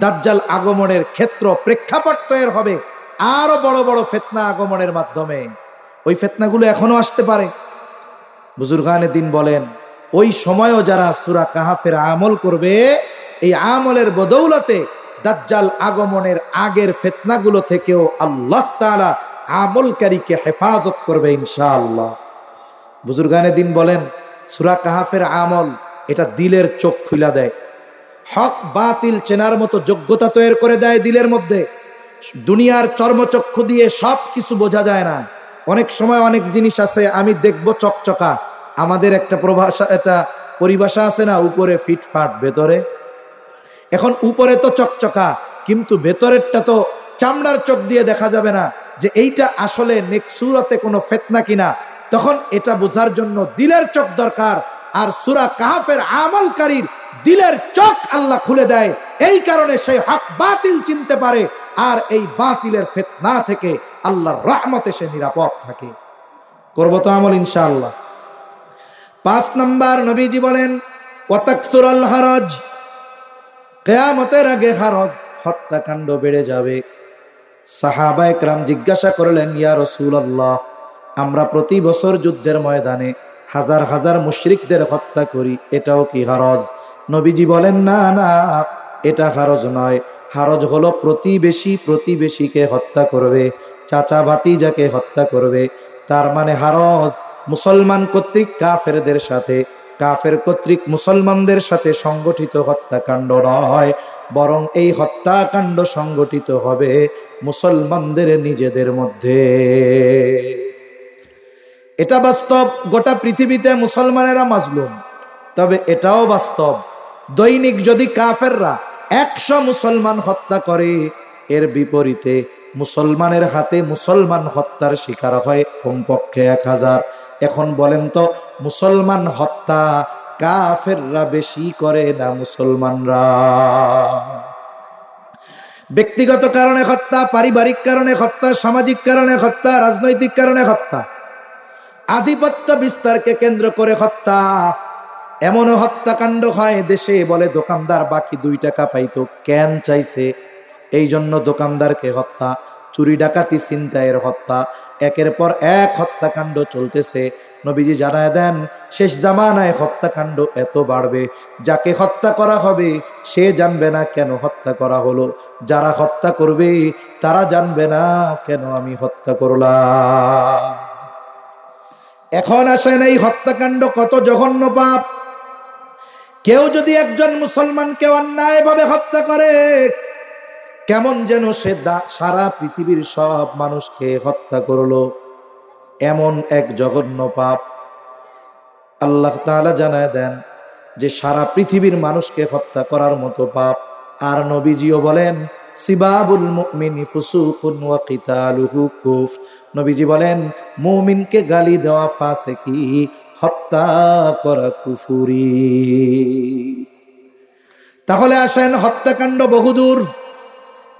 দাজ্জাল আগমনের ক্ষেত্র প্রেক্ষাপট তৈরি হবে আরো বড় বড় ফিতনা আগমনের মাধ্যমে। ওই ফিতনাগুলো এখনো আসতে পারে। বুজুর্গানে দিন বলেন, ওই সময়ও যারা সূরা কাহাফের আমল করবে, এই আমলের বদৌলতে দাজ্জাল আগমনের আগের ফিতনাগুলো থেকেও আল্লাহ তাআলা আমলকারীকে হেফাজত করবে ইনশাআল্লাহ। বুজুর্গানে দিন বলেন, সূরা কাহাফের আমল এটা দিলের চোখ খুলে দেয়, হক বাতিল চেনার মতো যোগ্যতা তৈরি করে দেয় দিলের মধ্যে। দুনিয়ার চর্মচক্ষু দিয়ে সব কিছু বোঝা যায় না। অনেক সময় অনেক জিনিস আছে আমি দেখবো চকচকা, আমাদের একটা পরিভাষা আছে না, উপরে ফিটফাট ভেতরে। এখন উপরে তো চকচকা, কিন্তু ভেতরেরটা তো চামড়ার চোখ দিয়ে দেখা যাবে না যে এইটা আসলে নেক্সুরাতে কোনো ফিতনা কিনা। তখন এটা বোঝার জন্য দিলের চোখ দরকার। আর সূরা কাহফের আমলকারীর দিলের চোখ আল্লাহ খুলে দেয়, এই কারণে সেই হক বাতিল চিনতে পারে, আর এই বাতিলের ফিতনা থেকে আল্লাহর রহমতে সে নিরাপদ থাকে। করব তো আমল ইনশাআল্লাহ। 5 নাম্বার, নবীজি বলেন ওয়াতাকসুরাল হারাজ, কিয়ামতের আগে হারাজ হত্যাকাণ্ড বেড়ে যাবে। সাহাবায়ে কেরাম জিজ্ঞাসা করলেন, ইয়া রাসূলুল্লাহ, আমরা প্রতি বছর যুদ্ধের ময়দানে হাজার হাজার মুশরিকদের হত্যা করি, এটাও কি হারাজ? নবীজি বলেন, না না, এটা হারাজ নয়। হারাজ হলো প্রতিবেশীকে হত্যা করবে, চাচা ভাতিজাকে হত্যা করবে। তার মানে হারাজ মুসলমান কর্তৃক কাফেরদের সাথে, কাফের কর্তৃক মুসলমানদের সাথে সংগঠিত হত্যাকাণ্ড নয়, বরং এই হত্যাকাণ্ড সংগঠিত হবে মুসলমানদের নিজেদের মধ্যে। এটা বাস্তব, গোটা পৃথিবীতে মুসলমানেরা মাজলুম। তবে এটাও বাস্তব, দৈনিক যদি কাফেররা 100 মুসলমান হত্যা করে, এর বিপরীতে মুসলমানের হাতে মুসলমান হত্যার শিকার হয় কমপক্ষে 1000। এখন বলেন তো, মুসলমান হত্যা কাফেররা বেশি করে না মুসলমানরা? ব্যক্তিগত কারণে হত্যা, পারিবারিক কারণে হত্যা, সামাজিক কারণে হত্যা, রাজনৈতিক কারণে হত্যা, আধিপত্য বিস্তারকে কেন্দ্র করে হত্যা। এমনও হত্যাকাণ্ড হয় দেশে, বলে দোকানদার বাকি 2 টাকা পাইতো, কেন চাইছে, এই জন্য দোকানদারকে হত্যা। চুরি ডাকাতি ছিনতাইয়ের হত্যা, একের পর এক হত্যাকাণ্ড চলতেছে। নবীজি জানায় দেন, শেষ জামানায় হত্যাকাণ্ড এত বাড়বে, যাকে হত্যা করা হবে সে জানবে না কেন হত্যা করা হলো, যারা হত্যা করবে তারা জানবে না কেন আমি হত্যা করলাম। এখন আসেন, এই হত্যাকাণ্ড কত জঘন্য পাপ। কেউ যদি একজন মুসলমানকে অন্যায়ভাবে হত্যা করে, কেমন যেন সে সারা পৃথিবীর সব মানুষকে হত্যা করলো, এমন এক জঘন্য পাপ। আল্লাহ তাআলা জানায় দেন যে সারা পৃথিবীর মানুষকে হত্যা করার মতো পাপ। আর নবীজিও বলেন, সিবাবুল মুমিনি ফুসুকুন ওয়া কিতালুহু কুফর। নবীজি বলেন, মুমিনকে গালি দেওয়া ফাসিকি, হত্যা করা কুফরি। তাহলে আসেন, হত্যাকাণ্ড বহুদূর।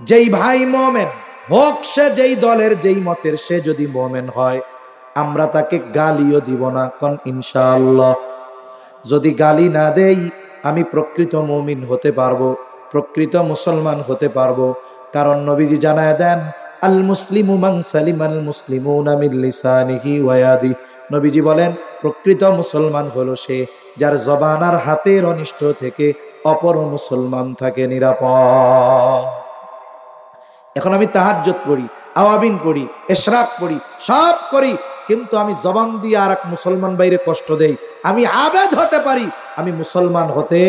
যেই ভাই মুমিন হোক, সে যেই দলের যেই মতের, সে যদি মুমিন হয়, আমরা তাকে গালিও দিব না, কোন ইনশাআল্লাহ। যদি গালি না দেই, আমি প্রকৃত মুমিন হতে পারবো, প্রকৃত মুসলমান হতে পারবো। কারণ নবীজি জানায় দেন, আল মুসলিমু মান সালিমাল মুসলিমুনা মিন লিসানিহি ওয়া ইয়াদিহি। নবীজি বলেন, প্রকৃত মুসলমান হলো সে যার জবান আর হাতের অনিষ্ট থেকে অপর মুসলমান থাকে নিরাপদ। এখন আমি তাহাজ্জুদ পড়ি, আওয়াবিন পড়ি, ইশরাক পড়ি, সব করি, কিন্তু আমি জবান দিয়ে আর এক মুসলমান বাইরে কষ্ট দেই, আমি আবেদ হতে পারি, আমি মুসলমান হতে।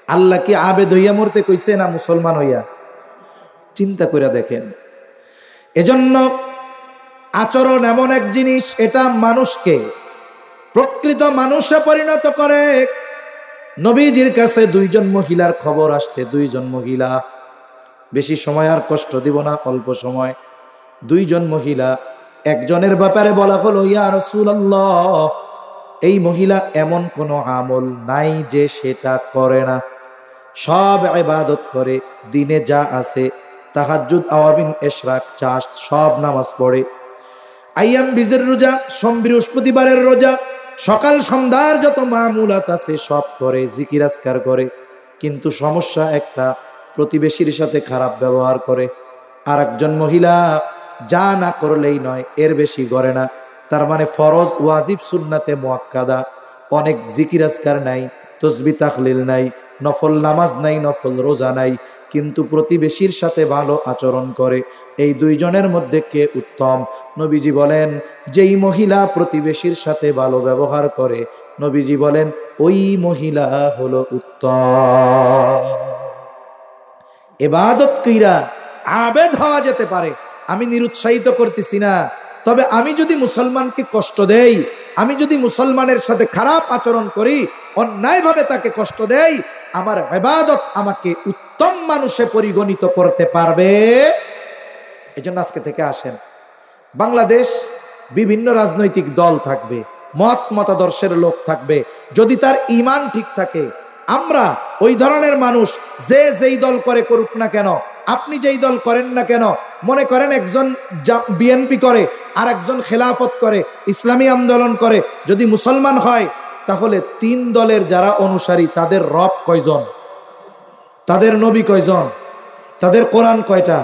আল্লাহ কি আবেদ হইয়া মরতে কইছে না মুসলমান হইয়া? চিন্তা করে দেখেন। এজন্য আচরণ এমন এক জিনিস, এটা মানুষকে প্রকৃত মানুষে পরিণত করে। নবীজির কাছে 2 জন মহিলার খবর আসছে, 2 জন মহিলা, বেশি সময় আর কষ্ট দিব না, অল্প সময়। 2 জন মহিলা, একজনের ব্যাপারে বলা হলো, ইয়া রাসূলুল্লাহ, এই মহিলা এমন কোনো আমল নাই যে সেটা করে না, সব ইবাদত করে, দিনে যা আছে তাহাজ্জুদ, আওয়াবিন, ইশরাক, চাষ, সব নামাজ পড়ে, আইয়াম বিজের রোজা, সোম বৃহস্পতিবারের রোজা, সকাল সন্ধ্যার যত মামুলাত আছে সব করে, জিকির আজকার করে, কিন্তু সমস্যা একটা, প্রতিবেশীর সাথে খারাপ ব্যবহার করে। আর একজন মহিলা যা না করলেই নয়, এর বেশি করে না। তার মানে ফরজ, ওয়াজিব, সুন্নাতে মুআক্কাদা, অনেক জিকির আজকার নাই, তাসবিহ তাহলিল নাই, নফল নামাজ নাই, নফল রোজা নাই, কিন্তু প্রতিবেশীর সাথে ভালো আচরণ করে। এই 2 জনের মধ্যে কে উত্তম? নবীজি বলেন, যেই মহিলা প্রতিবেশীর সাথে ভালো ব্যবহার করে, নবীজি বলেন ওই মহিলা হলো উত্তম। ইবাদত কইরা আবেদ হওয়া যেতে পারে, আমি নিরুৎসাহিত করতেছি না। তবে আমি যদি মুসলমানকে কষ্ট দেই, আমি যদি মুসলমানের সাথে খারাপ আচরণ করি, অন্যায়ভাবে তাকে কষ্ট দেই, আমার ইবাদত আমাকে উত্তম মানুষে পরিগণিত করতে পারবে। এজন্য আজকে থেকে আসেন, বাংলাদেশ বিভিন্ন রাজনৈতিক দল থাকবে, মতাদর্শের লোক থাকবে। যদি তার ঈমান ঠিক থাকে, আমরা ওই ধরনের মানুষ যে যেই দল করে করুক না কেন, আপনি যেই দল করেন না কেন, মনে করেন একজন বিএনপি করে আর একজন খেলাফত করে, ইসলামী আন্দোলন করে, যদি মুসলমান হয়, তাহলে 3 দলের যারা অনুসারী তাদের রব কয়জন, তাদের নবী কয়জন, তাদের কোরআন কয়টা?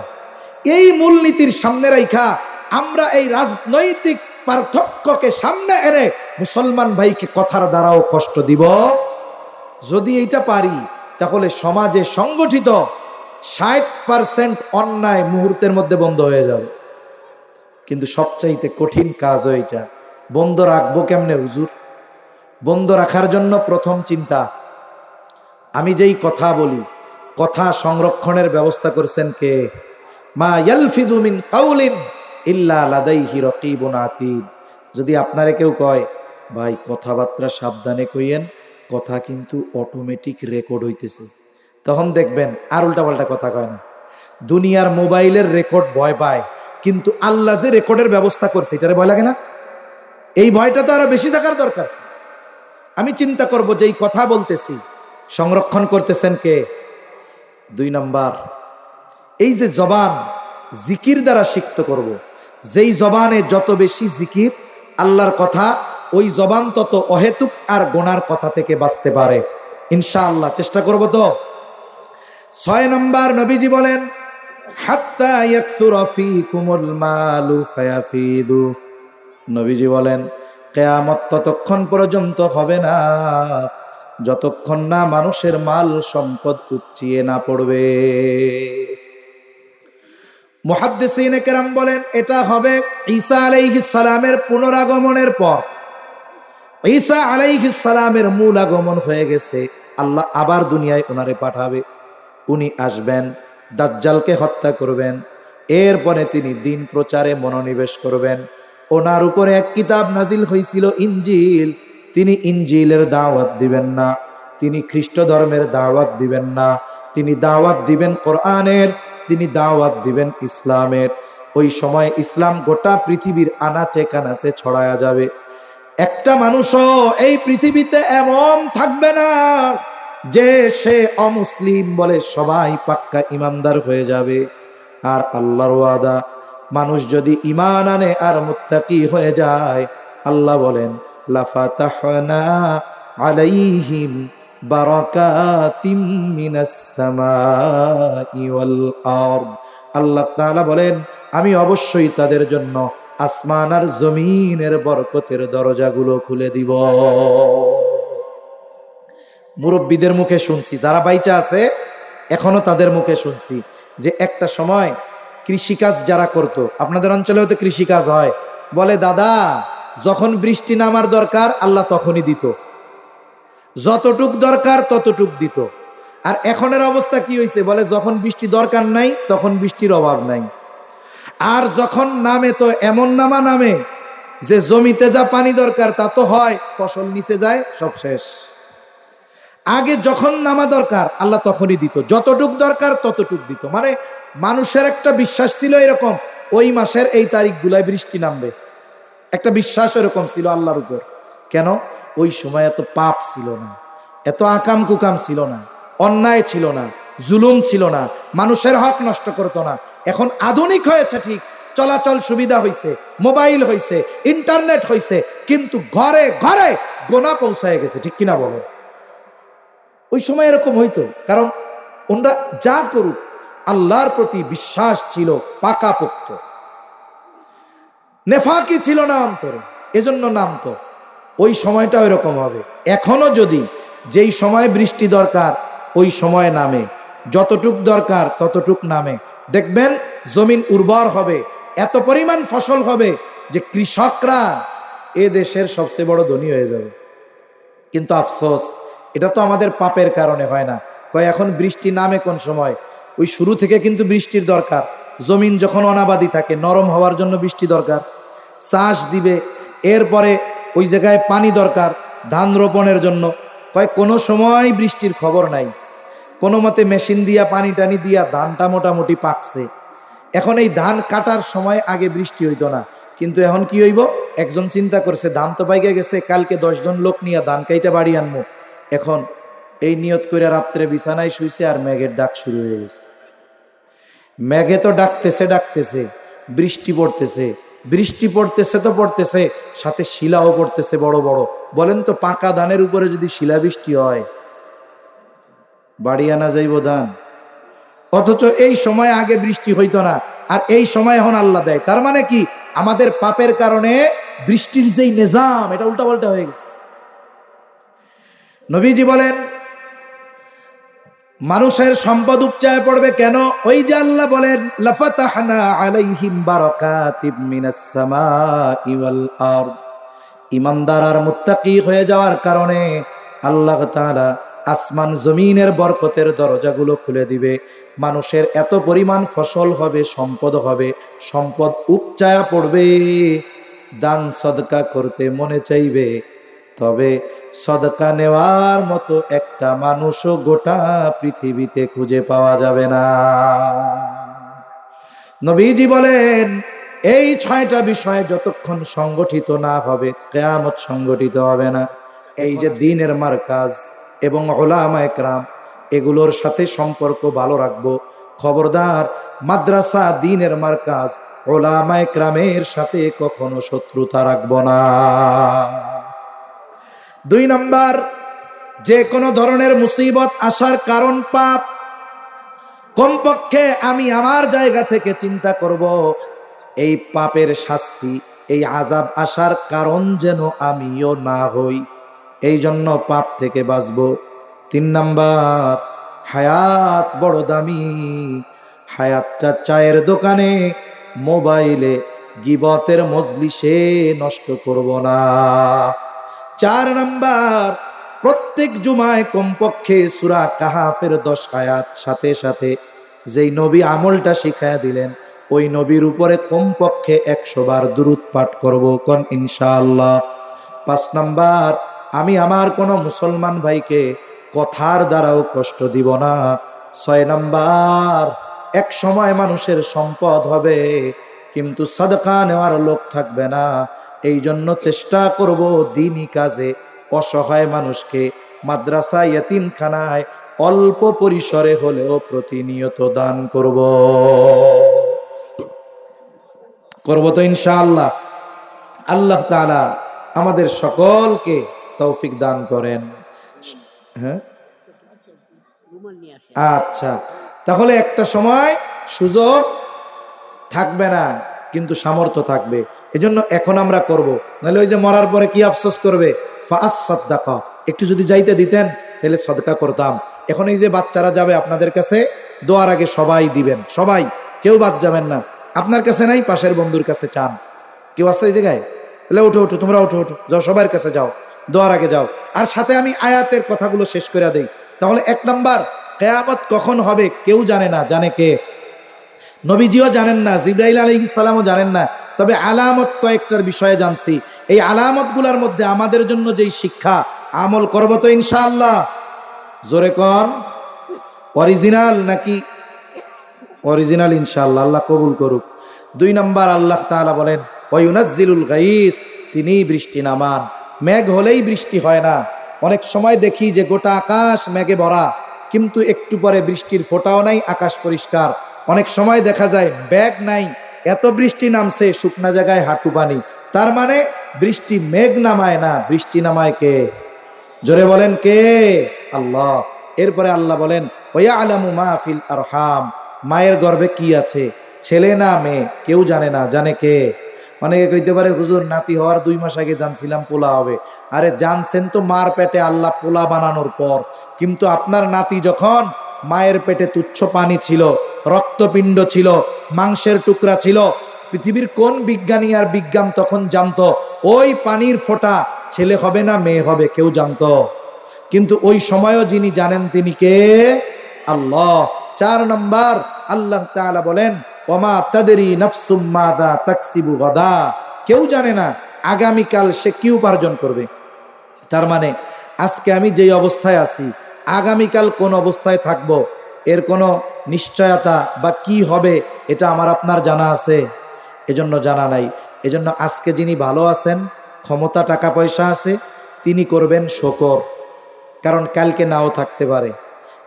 এই মূলনীতির সামনে রাখা আমরা এই রাজনৈতিক পার্থক্যকে সামনে এনে মুসলমান ভাইকে কথার দ্বারাও কষ্ট দিব? যদি এইটা পারি, তাহলে সমাজে সংগঠিত 60% অন্যায় মুহূর্তের মধ্যে বন্ধ হয়ে যাবে। কিন্তু সবচাইতে কঠিন কাজ এটা। বন্ধ রাখবো কেমনে হুজুর? বন্ধ রাখার জন্য প্রথম চিন্তা, আমি যেই কথা বলি, কথা সংরক্ষণের ব্যবস্থা করেছেন কে? মা ইয়ালফিদু মিন কাউলিন ইল্লা লাদাইহি রাকিবুন আতীদ। যদি আপনারে কেউ কয়, ভাই কথাবার্তা সাবধানে কইয়েন, কথা কিন্তু অটোমেটিক রেকর্ড হইতেছে, তখন দেখবেন আর উল্টাপাল্টা কথা কয় না। দুনিয়ার মোবাইলের রেকর্ড ভয় পায়, কিন্তু আল্লাহ যে রেকর্ডের ব্যবস্থা করছে এটারে ভয় লাগে না? এই ভয়টা তো আরো বেশি থাকার দরকার। আমি চিন্তা করব যে এই কথা বলতেছি সংরক্ষণ করতেছেন কে? 2 নাম্বার, এই যে জবান জিকির দ্বারা সিক্ত করব, যেই জবানে যত বেশি জিকির আল্লাহর কথা, ওই জবান তত অহেতুক আর গোনার কথা থেকে বাঁচতে পারে ইনশাআল্লাহ। চেষ্টা করব তো। 6 নাম্বার, নবীজি বলেন হাত্তা ইয়াকসুরা ফীকুমুল মালু ফায়াফিদু। নবীজি বলেন কিয়ামত ততক্ষণ পর্যন্ত হবে না যতক্ষণ না মানুষের মাল সম্পদ উপচিয়ে না পড়বে। মুহাদ্দিসিনে কেরাম বলেন এটা হবে ঈসা আলাইহিস সালামের পুনরাগমনের পর। ঈসা আলাইহিস সালামের মূল আগমন হয়ে গেছে, আল্লাহ আবার দুনিয়ায় ওনারে পাঠাবে। উনি আসবেন, দাজ্জালকে হত্যা করবেন, এরপরে তিনি দিন প্রচারে মনোনিবেশ করবেন। ওনার উপরে এক কিতাব নাজিল হয়েছিল ইনজিল, তিনি ইনজিলের দাওয়াত দিবেন না, তিনি খ্রিস্ট ধর্মের দাওয়াত দিবেন না, তিনি দাওয়াত দিবেন কোরআনের, তিনি দাওয়াত দিবেন ইসলামের। ওই সময় ইসলাম গোটা পৃথিবীর আনাচে কানাচে ছড়ায়া যাবে। একটা মানুষও এই পৃথিবীতে এমন থাকবে না যে সে অমুসলিম বলে সবাই পাক্কা ইমানদার হয়ে যাবে। আর আল্লাহর ওয়াদা, মানুষ যদি ঈমান আনে আর মুত্তাকি হয়ে যায়, আল্লাহ বলেন লাফাতাহনা আলাইহিম বারাকাতিম মিনাস সামাই ওয়াল আরদ। আল্লাহ তাআলা বলেন আমি অবশ্যই তাদের জন্য আসমান আর জমিনের বরকতের দরজাগুলো খুলে দিব। মুরব্বীদের মুখে শুনছি, যারা বাইচা আছে এখনো তাদের মুখে শুনছি যে একটা সময় কৃষিকাজ যারা করত, আপনাদের অঞ্চলেও তো কৃষিকাজ হয়, বলে দাদা যখন বৃষ্টি নামার দরকার আল্লাহ তখনই দিত, যতটুক দরকার ততটুক দিত। আর এখনের অবস্থা কি হয়েছে, বলে যখন বৃষ্টি দরকার নাই তখন বৃষ্টির অভাব নাই, আর যখন নামে তো এমন নামে যে জমিতে যা পানি দরকার তা তো হয়, ফসল নিচে যায়, সব শেষ। আগে যখন নামা দরকার আল্লাহ তখনই দিত, যতটুক দরকার ততটুক দিত। মানে মানুষের একটা বিশ্বাস ছিল এরকম, ওই মাসের এই তারিখগুলায় বৃষ্টি নামবে, একটা বিশ্বাস এরকম ছিল আল্লাহর উপর। কেন? ওই সময় এত পাপ ছিল না, এত আকাম কুকাম ছিল না, অন্যায় ছিল না, জুলুম ছিল না, মানুষের হক নষ্ট করতো না। এখন আধুনিক হয়েছে ঠিক, চলাচল সুবিধা হয়েছে, মোবাইল হয়েছে, ইন্টারনেট হয়েছে, কিন্তু ঘরে ঘরে গোনা পৌঁছায় গেছে, ঠিক কিনা বলো? ওই সময় এরকম হইতো, কারণ ওনারা যা করুক আল্লাহর প্রতি বিশ্বাস ছিল পাকাপোক্ত, নেফাকি ছিল না অন্তরে, এজন্য নামতো। ওই সময়টা এরকম হবে। এখনো যদি যেই সময় বৃষ্টি দরকার ওই সময় নামে, যতটুক দরকার ততটুক নামে, দেখবেন জমিন উর্বর হবে, এত পরিমাণ ফসল হবে যে কৃষকরা এ দেশের সবচেয়ে বড় ধনী হয়ে যাবে। কিন্তু আফসোস, এটা তো আমাদের পাপের কারণে হয় না। কয় এখন বৃষ্টি নামে কোন সময়? ওই শুরু থেকে কিন্তু বৃষ্টির দরকার। জমিন যখন অনাবাদি থাকে, নরম হওয়ার জন্য বৃষ্টি দরকার, চাষ দিবে, এরপরে ওই জায়গায় পানি দরকার ধান রোপণের জন্য। কয় কোনো সময় বৃষ্টির খবর নাই, কোনো মতে মেশিন দিয়া পানি টানি দিয়া ধানটা মোটামুটি পাকছে। এখন এই ধান কাটার সময় আগে বৃষ্টি হইতো না, কিন্তু এখন কি হইব, একজন চিন্তা করছে ধান তো পাইকে গেছে, কালকে 10 জন লোক নিয়ে ধান কাইটা বাড়ি আনবো। এখন এই নিয়ত করে রাত্রে বিছানায় শুইছে আর মেঘের ডাক শুরু হয়ে গেছে। মেঘে তো ডাকতেছে, বৃষ্টি পড়তেছে তো পড়তেছে, সাথে শিলাও পড়তেছে বড় বড়। বলেন তো পাকা ধানের উপরে যদি শিলা বৃষ্টি হয়, বাড়ি আনা যাইব ধান? অথচ এই সময় আগে বৃষ্টি হইতো না, আর এই সময় এখন আল্লাহ দেয়। তার মানে কি, আমাদের পাপের কারণে বৃষ্টির যেই নিজাম, এটা উল্টাপাল্টা হয়ে গেছে। নবীজি বলেন মানুষের সম্পদ উপচায় পড়বে কেন? ওই যে আল্লাহ বলেন লাফাতাহনা আলাইহিম বারাকাতিম মিনাস সামাই ওয়াল আরদ। ঈমানদার আর মুত্তাকি হয়ে যাওয়ার কারণে আল্লাহ তাআলা আসমান জমিনের বরকতের দরজাগুলো খুলে দিবে। মানুষের এত পরিমাণ ফসল হবে, সম্পদ হবে, সম্পদ উপচায়া পড়বে, দান সদকা করতে মনে চাইবে, তবে সদকা নেওয়ার মতো একটা মানুষও গোটা পৃথিবীতে খুঁজে পাওয়া যাবে না। নবীজি বলেন এই 6টা বিষয় যতক্ষণ সংগঠিত না হবে, কিয়ামত সংগঠিত হবে না। এই যে দ্বীনের মারকাজ এবং উলামায়ে কেরাম, এগুলোর সাথে সম্পর্ক ভালো রাখবো। খবরদার, মাদ্রাসা দ্বীনের মারকাজ উলামায়ে কেরামের সাথে কখনো শত্রুতা রাখবো না। 2 নাম্বার, যে কোনো ধরনের মুসিবত আসার কারণ পাপ। কমপক্ষে আমি আমার জায়গা থেকে চিন্তা করব, এই পাপের শাস্তি, এই আযাব আসার কারণ যেন আমিও না হই, এই জন্য পাপ থেকে বাঁচব। 3 নাম্বার, হায়াত বড় দামি, হায়াতটা চায়ের দোকানে, মোবাইলে, গীবতের মজলিসে নষ্ট করব না। 4 নাম্বার, প্রত্যেক জুমায় কমপক্ষে সূরা কাহাফের 10 আয়াত সাথে সাথে যেই নবী আমলটা শিখায়া দিলেন, ওই নবীর উপরে কমপক্ষে 100 বার দুরূদ পাঠ করব, কোন ইনশাআল্লাহ। 5 নাম্বার, আমি আমার কোনো মুসলমান ভাইকে কথার দ্বারাও কষ্ট দিব না। 6 নাম্বার, এক সময় মানুষের সম্পদ হবে কিন্তু সাদকা নেওয়ার লোক থাকবে না। এই জন্য চেষ্টা করব দ্বীনি কাজে অসহায় মানুষকে মাদ্রাসা ইয়েতিমখানায় অল্প পরিসরে হলেও প্রতিনিয়ত দান করব তো ইনশাআল্লাহ। আল্লাহ তাআলা আমাদের সকলকে তৌফিক দান করেন। হ্যাঁ, আচ্ছা, তাহলে একটা সময় সুযোগ থাকবে না কিন্তু সামর্থ্য থাকবে, এজন্য এখন আমরা করব। নাহলে ওই যে মরার পরে কি আফসোস করবে, ফাআস-সাদদাকা, একটু যদি যাইতে দিতেন তাহলে সদকা করতাম। এখন এই যে বাচ্চারা যাবে আপনাদের কাছে, দোয়ার আগে সবাই দিবেন, সবাই, কেউ বাদ যাবেন না। আপনার কাছে নাই, পাশের বন্ধুর কাছে চান। কেউ আছে এই জায়গায়? তাহলে উঠো, তোমরা উঠো, যাও, সবার কাছে যাও, দোয়ার আগে যাও। আর সাথে আমি আয়াতের কথাগুলো শেষ করে দেই। তাহলে 1 নাম্বার, কিয়ামত কখন হবে কেউ জানে না। জানে কে? নবীজিও জানেন না, জিবরাইল আলাইহিস সালামও জানেন না। তবে আলামত কয়েকটার বিষয়ে জানছি। এই আলামতগুলোর মধ্যে আমাদের জন্য যেই শিক্ষা, আমল করব তো ইনশাআল্লাহ। জোরে কোন, অরিজিনাল নাকি? অরিজিনাল ইনশাআল্লাহ, আল্লাহ কবুল করুক। 2 নাম্বার, আল্লাহ তাআলা বলেন ওয়ায়ুনাজ্জিলুল গায়স, তিনিই বৃষ্টি নামান। মেঘ হলেই বৃষ্টি হয় না। অনেক সময় দেখি যে গোটা আকাশ মেঘে ভরা, কিন্তু একটু পরে বৃষ্টির ফোঁটাও নাই, আকাশ পরিষ্কার। অনেক সময় দেখা যায় ব্যাগ নাই, এত বৃষ্টি নামছে, শুকনা জায়গায় হাঁটু পানি। তার মানে বৃষ্টি মেঘ নামায় না, বৃষ্টি নামায় কে? জোরে বলেন কে? আল্লাহ। এরপরে আল্লাহ বলেন ওয়ায়ালামু মা ফিল আরহাম, মায়ের গর্ভে কি আছে, ছেলে না মেয়ে, কেউ জানে না। জানে কে? অনেকে কইতে পারে হুজুর নাতি হওয়ার 2 মাস আগে জানছিলাম পোলা হবে। আরে জানছেন তো মার পেটে আল্লাহ পোলা বানানোর পর, কিন্তু আপনার নাতি যখন মায়ের পেটে তুচ্ছ পানি ছিল, রক্তপিণ্ড ছিল, মাংসের টুকরা ছিল, পৃথিবীর কোন বিজ্ঞানী আর বিজ্ঞান তখন জানতো ওই পানির ফোঁটা ছেলে হবে না মেয়ে হবে? কেউ জানতো? কিন্তু ওই সময়ও যিনি জানেন তিনি কে? আল্লাহ। 4 নাম্বার, আল্লাহ তাআলা বলেন ওমা তাদরি নাফসুম মাযা তাকসিবু গাদা, কেউ জানে না আগামীকাল সে কি উপার্জন করবে। তার মানে আজকে আমি যেই অবস্থায় আছি, আগামীকাল কোন অবস্থায় থাকব, এর কোনো নিশ্চয়তা বা কি হবে এটা আমার আপনার জানা আছে? এজন্য জানা নাই। এজন্য আজকে যিনি ভালো আছেন, ক্ষমতা টাকা পয়সা আছে, তিনি করবেন শকর, কারণ কালকে নাও থাকতে পারে।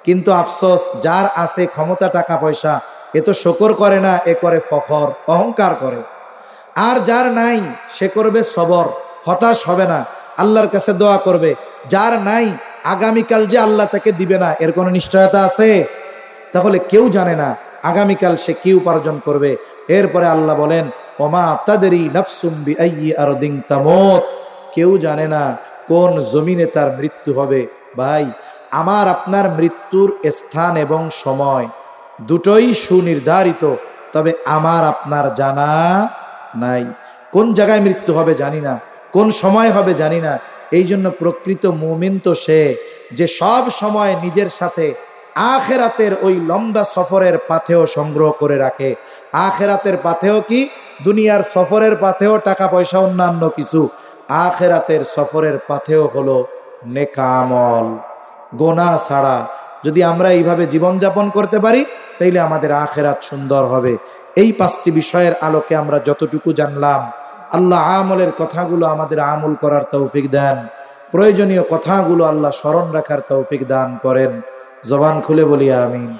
কিন্তু আফসোস, যার আছে ক্ষমতা টাকা পয়সা, এ তো শকর করে না, এ করে ফখর, অহংকার করে। আর যার নাই সে করবে সবর, হতাশ হবে না, আল্লাহর কাছে দোয়া করবে। যার নাই, আগামীকাল যে আল্লাহ তাকে দিবে না এর কোনো নিশ্চয়তা আছে? তাহলে কেউ জানে না আগামীকাল সে কি উপার্জন করবে। এরপরে আল্লাহ বলেন, ওমা তাদরি নাফসুম বিআইয়ি আরদিন তামুত, কেউ জানে না কোন জমিনে তার মৃত্যু হবে। ভাই, আমার আপনার মৃত্যুর স্থান এবং সময় দুটোই সুনির্ধারিত, তবে আমার আপনার জানা নাই। কোন জায়গায় মৃত্যু হবে জানি না, কোন সময় হবে জানি না। এই জন্য প্রকৃত মুমিন তো সে যে সব সময় নিজের সাথে আখেরাতের ওই লম্বা সফরের পাথেও সংগ্রহ করে রাখে। আখেরাতের পাথেও কি? দুনিয়ার সফরের পাথেও টাকা পয়সা অন্যান্য কিছু, আখেরাতের সফরের পাথেও হলো নেক আমল, গোনা ছাড়া। যদি আমরা এইভাবে জীবনযাপন করতে পারি তাইলে আমাদের আখেরাত সুন্দর হবে। এই 5টি বিষয়ের আলোকে আমরা যতটুকু জানলাম, আল্লাহ আমলের কথাগুলো আমাদের আমল করার তৌফিক দেন, প্রয়োজনীয় কথাগুলো আল্লাহ স্মরণ রাখার তৌফিক দান করেন। জবান খুলে বলি আমিন।